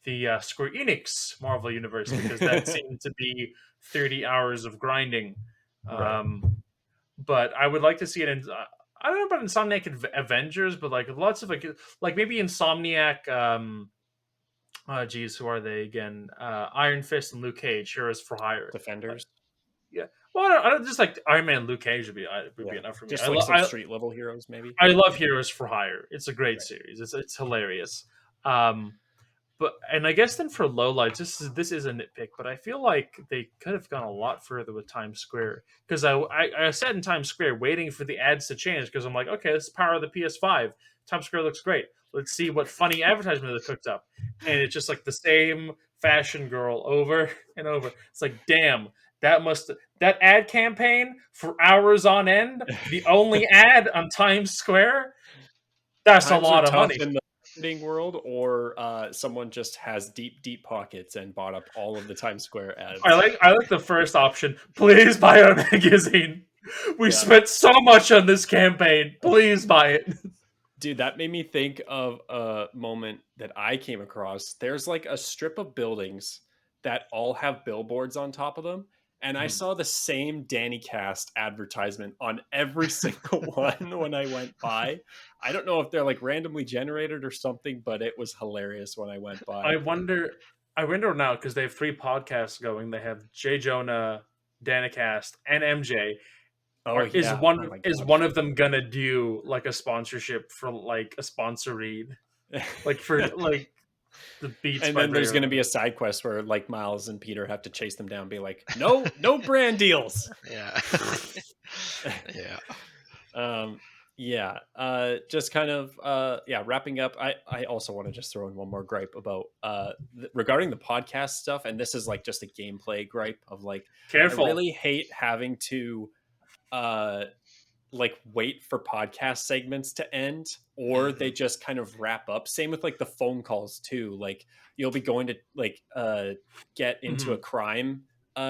the Square Enix Marvel universe because that seemed to be 30 hours of grinding. Right. But I would like to see it in. I don't know about Insomniac Avengers, but like lots of like maybe Insomniac. Geez, who are they again? Iron Fist and Luke Cage, Heroes for Hire. Defenders. Yeah. Well, I don't just like Iron Man and Luke Cage would be enough for me. Just like some street level heroes, maybe. I love Heroes for Hire. It's a great series. It's hilarious. But I guess then for lowlights, this is a nitpick, but I feel like they could have gone a lot further with Times Square because I sat in Times Square waiting for the ads to change because I'm like, okay, this is the power of the PS5. Times Square looks great. Let's see what funny advertisement they cooked up, and it's just like the same fashion girl over and over. It's like, damn, that ad campaign for hours on end, the only ad on Times Square. That's Times a lot of money. In the marketing world, or someone just has deep pockets and bought up all of the Times Square ads. I like the first option. Please buy our magazine. We spent so much on this campaign. Please buy it. Dude, that made me think of a moment that I came across. There's like a strip of buildings that all have billboards on top of them. And I saw the same Danny Cast advertisement on every single one when I went by. I don't know if they're like randomly generated or something, but it was hilarious when I went by. I wonder now because they have 3 podcasts going. They have Jay Jonah, Danicast, and MJ. Is one of them gonna do like a sponsorship for like a sponsor read, like for like the Beats? And then there's going to be a side quest where like Miles and Peter have to chase them down and be like, no brand deals. Yeah. Just kind of wrapping up. I also want to just throw in one more gripe about regarding the podcast stuff, and this is like just a gameplay gripe of like, careful. I really hate having to like wait for podcast segments to end, or they just kind of wrap up. Same with like the phone calls too. Like you'll be going to like get into a crime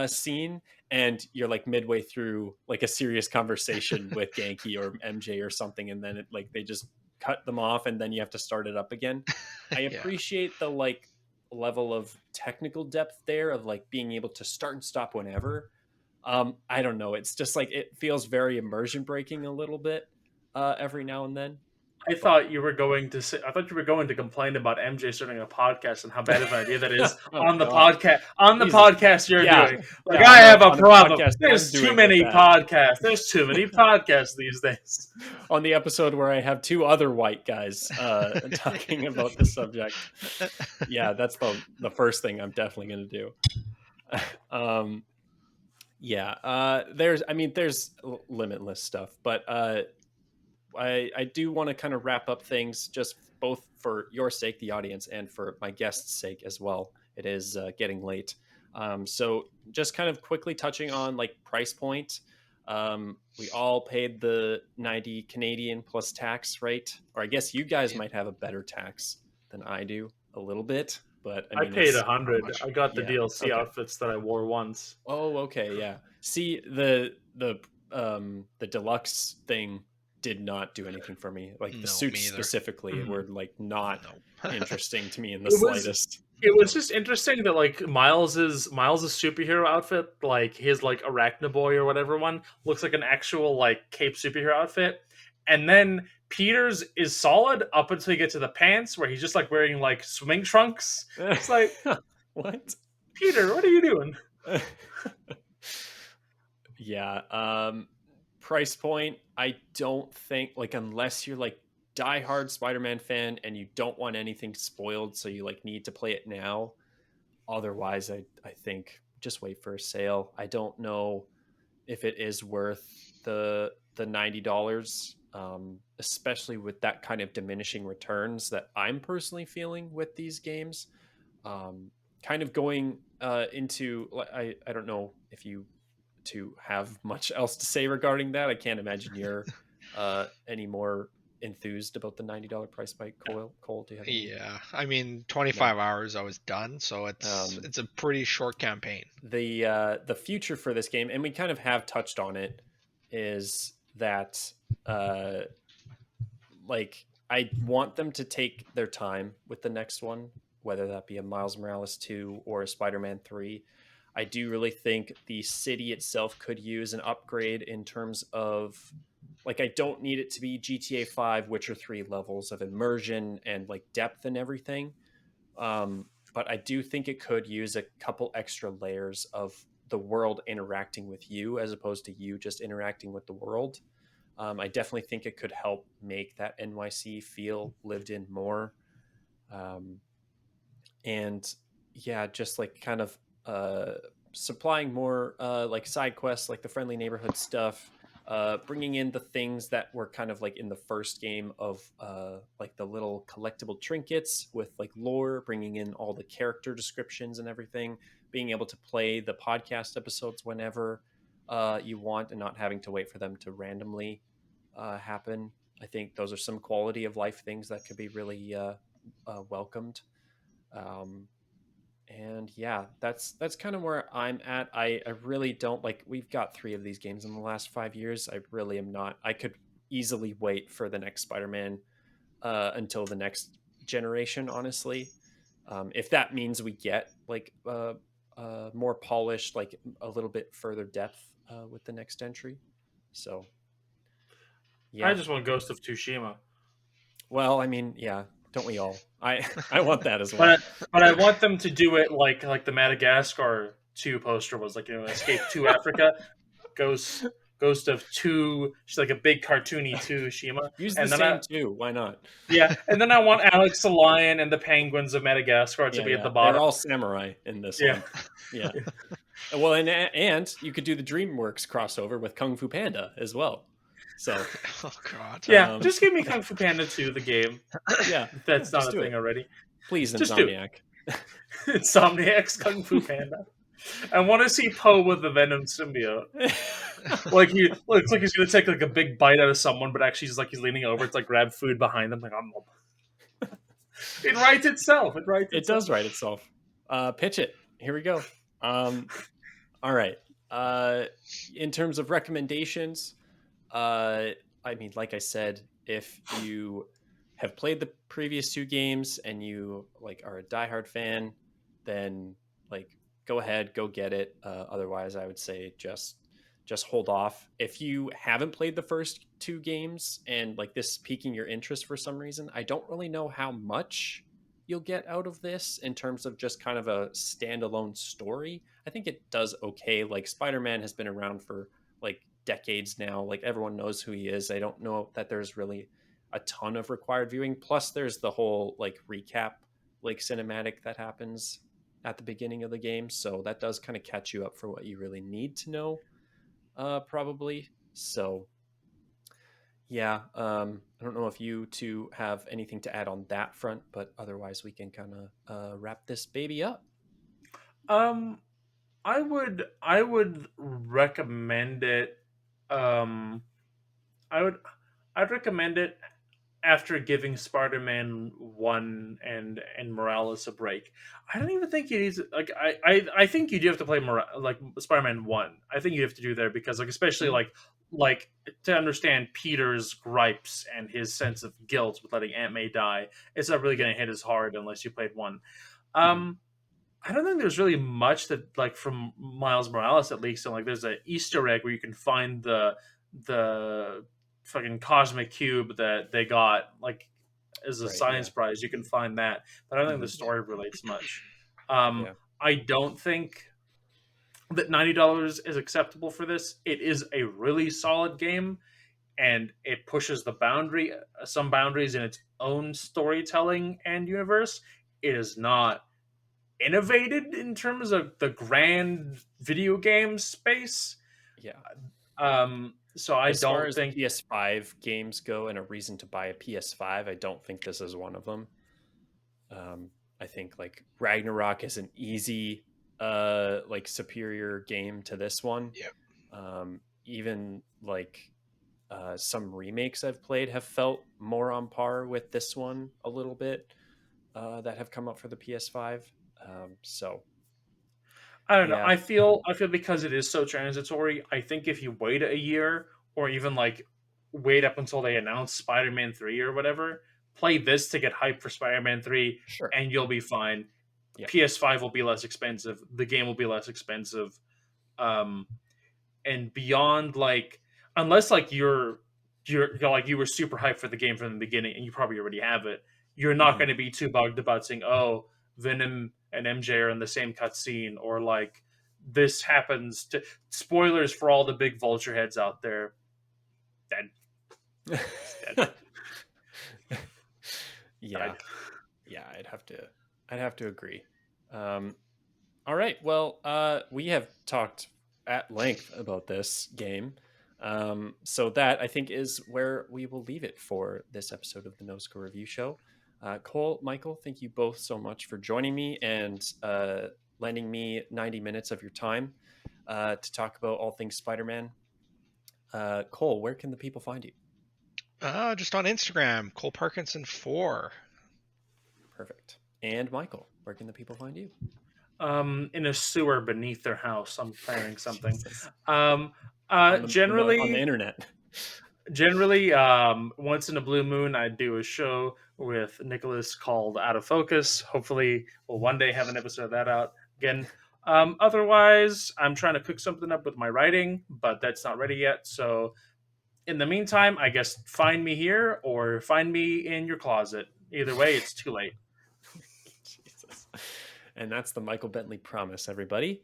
scene, and you're like midway through like a serious conversation with Genki or MJ or something, and then they just cut them off, and then you have to start it up again. I appreciate the like level of technical depth there of like being able to start and stop whenever. I don't know. It's just like it feels very immersion breaking a little bit every now and then. I thought you were going to complain about MJ starting a podcast and how bad of an idea that is on the podcast. On the podcast you're doing, like I have a problem. There's too many podcasts. There's too many podcasts these days. On the episode where I have 2 other white guys talking about the subject, that's the first thing I'm definitely going to do. There's limitless stuff, but I do want to kind of wrap up things just both for your sake, the audience, and for my guest's sake as well. It is getting late. So just kind of quickly touching on like price point. We all paid the 90 Canadian plus tax, right? Or I guess you guys might have a better tax than I do. a little bit, but I I mean, paid it's $100. I got the DLC okay. outfits that I wore once. Oh, okay, yeah. See, the deluxe thing did not do anything for me. Like the No, suits me either. specifically were like not No. interesting to me in the It was slightest. it was just interesting that like Miles's superhero outfit, like his like Arachna Boy or whatever one, looks like an actual like cape superhero outfit, and then Peter's is solid up until you get to the pants where he's just like wearing like swimming trunks. It's like, What? Peter, what are you doing? Yeah. Price point, I don't think, like, unless you're like diehard Spider-Man fan and you don't want anything spoiled, so you like need to play it now. Otherwise, I think just wait for a sale. I don't know if it is worth the $90, especially with that kind of diminishing returns that I'm personally feeling with these games. Kind of going into, I don't know if you to have much else to say regarding that. I can't imagine you're any more enthused about the $90 price by Cole. Cole, do you have any? Yeah, I mean, 25 hours I was done, so it's a pretty short campaign. The future for this game, and we kind of have touched on it, is that like I want them to take their time with the next one, whether that be a Miles Morales 2 or a Spider-Man 3. I do really think the city itself could use an upgrade in terms of, like, I don't need it to be GTA 5 Witcher 3 levels of immersion and like depth and everything. But I do think it could use a couple extra layers of the world interacting with you as opposed to you just interacting with the world. I definitely think it could help make that NYC feel lived in more. Um, and yeah, just like kind of supplying more like side quests, like the friendly neighborhood stuff, bringing in the things that were kind of like in the first game of like the little collectible trinkets with like lore, bringing in all the character descriptions and everything, being able to play the podcast episodes whenever you want and not having to wait for them to randomly happen. I think those are some quality of life things that could be really welcomed. Um, and yeah, that's kind of where I'm at. I really don't like, we've got 3 of these games in the last 5 years. I really am not, I could easily wait for the next Spider-Man until the next generation, honestly. If that means we get like more polished, like a little bit further depth with the next entry. So I yeah. just want Ghost of Tsushima. Well, I mean, yeah, don't we all? I want that as well. But I want them to do it like the Madagascar 2 poster was, like, Escape to Africa, Ghost of Two. She's like a big cartoony Tsushima, Use the and then same 2. Why not? yeah, and then I want Alex the Lion and the penguins of Madagascar to Yeah, be at yeah. the They're bottom. all samurai in this Yeah. one. Yeah. Well, and you could do the DreamWorks crossover with Kung Fu Panda as well. So, Oh god. Yeah, just give me Kung Fu Panda 2, the game. yeah, If that's not just a do thing it. already. Please, Just do Insomniac. Insomniac's Kung Fu Panda. I want to see Poe with the Venom symbiote. Like he looks like he's gonna take like a big bite out of someone, but actually he's leaning over to like grab food behind them. Like, it writes itself. It writes It itself. does write itself. Pitch it. Here we go. All right. In terms of recommendations, I mean, like I said, if you have played the previous 2 games and you like are a diehard fan, then like go ahead, go get it. Otherwise, I would say just hold off. If you haven't played the first 2 games and like this piquing your interest for some reason, I don't really know how much you'll get out of this in terms of just kind of a standalone story. I think it does okay. Like Spider-Man has been around for like decades now. Like everyone knows who he is. I don't know that there's really a ton of required viewing. Plus there's the whole like recap, like cinematic that happens at the beginning of the game. So that does kind of catch you up for what you really need to know, probably. So yeah, I don't know if you 2 have anything to add on that front, but otherwise we can kind of wrap this baby up. Um, I would recommend it. Um, I would I'd recommend it after giving Spider-Man 1 and Morales a break, I don't even think you need to, like I think you do have to play like Spider-Man 1. I think you have to do there because like especially Mhm. like to understand Peter's gripes and his sense of guilt with letting Aunt May die, it's not really going to hit as hard unless you played 1. Mhm. I don't think there's really much that like from Miles Morales at least. So like there's an Easter egg where you can find the fucking cosmic cube that they got like as a Right. science Yeah. prize. You can find that, but I don't think the Mhm. story relates much. Yeah. I don't think that $90 is acceptable for this. It is a really solid game, and it pushes the boundary, some boundaries in its own storytelling and universe. It is not innovated in terms of the grand video game space. Yeah. So I As far don't as think. PS5 games go and a reason to buy a PS5, I don't think this is one of them. Um, I think like Ragnarok is an easy, like superior game to this one. Yeah. Even like some remakes I've played have felt more on par with this one a little bit that have come up for the PS5. So I don't know. yeah, I feel because it is so transitory. I think if you wait a year or even like wait up until they announce Spider-Man 3 or whatever, play this to get hyped for Spider-Man 3 sure. and you'll be fine. Yeah. PS5 will be less expensive. The game will be less expensive. Um, and beyond like unless like you're like you were super hyped for the game from the beginning and you probably already have it, you're not Mhm. going to be too bugged about saying, oh, Venom and MJ are in the same cutscene, or like this happens to spoilers for all the big vulture heads out there. Dead. It's dead. Yeah. Died. Yeah, I'd have to agree. Um, all right. Well, we have talked at length about this game. So that I think is where we will leave it for this episode of the No Score Review Show. Cole, Michael, thank you both so much for joining me and lending me 90 minutes of your time to talk about all things Spider-Man. Cole, where can the people find you? Just on Instagram, Cole Parkinson 4. Perfect. And Michael, where can the people find you? In a sewer beneath their house, I'm planning something. Jesus. Um, On the generally, internet. once in a blue moon, I do a show with Nicholas called Out of Focus. Hopefully, we'll one day have an episode of that out again. Otherwise, I'm trying to cook something up with my writing, but that's not ready yet. So, in the meantime, I guess find me here or find me in your closet. Either way, it's too late. Jesus. And that's the Michael Bentley promise, everybody.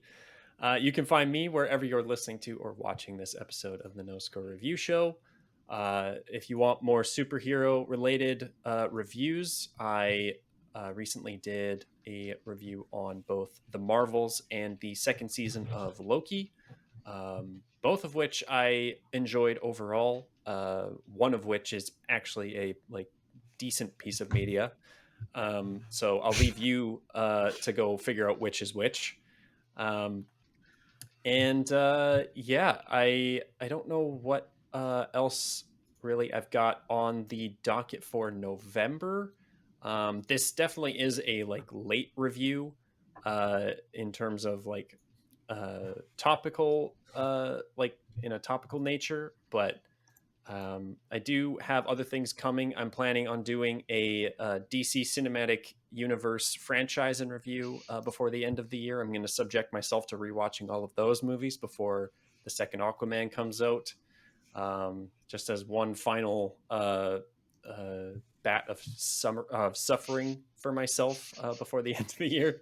You can find me wherever you're listening to or watching this episode of the No Score Review Show. If you want more superhero related reviews, I recently did a review on both the Marvels and the second season of Loki, both of which I enjoyed overall. One of which is actually a like decent piece of media. So I'll leave you to go figure out which is which. Um, and yeah, I don't know what else really I've got on the docket for November. This definitely is a like late review in terms of like topical like in a topical nature, but I do have other things coming. I'm planning on doing a, DC Cinematic Universe franchise and review before the end of the year. I'm going to subject myself to rewatching all of those movies before the second Aquaman comes out, just as one final bat of summer suffering for myself before the end of the year.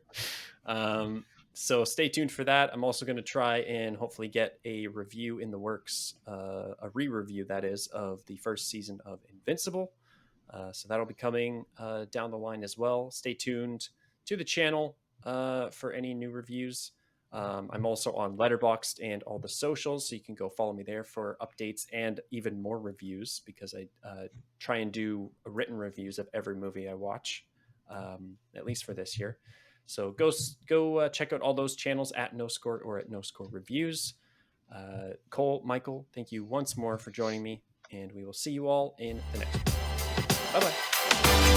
So stay tuned for that. I'm also going to try and hopefully get a review in the works, a re-review that is, of the first season of Invincible. So that'll be coming down the line as well. Stay tuned to the channel for any new reviews. I'm also on Letterboxd and all the socials, so you can go follow me there for updates and even more reviews, because I try and do written reviews of every movie I watch, at least for this year. So go check out all those channels at No Score or at No Score Reviews. Cole, Michael, thank you once more for joining me, and we will see you all in the next one. Bye bye.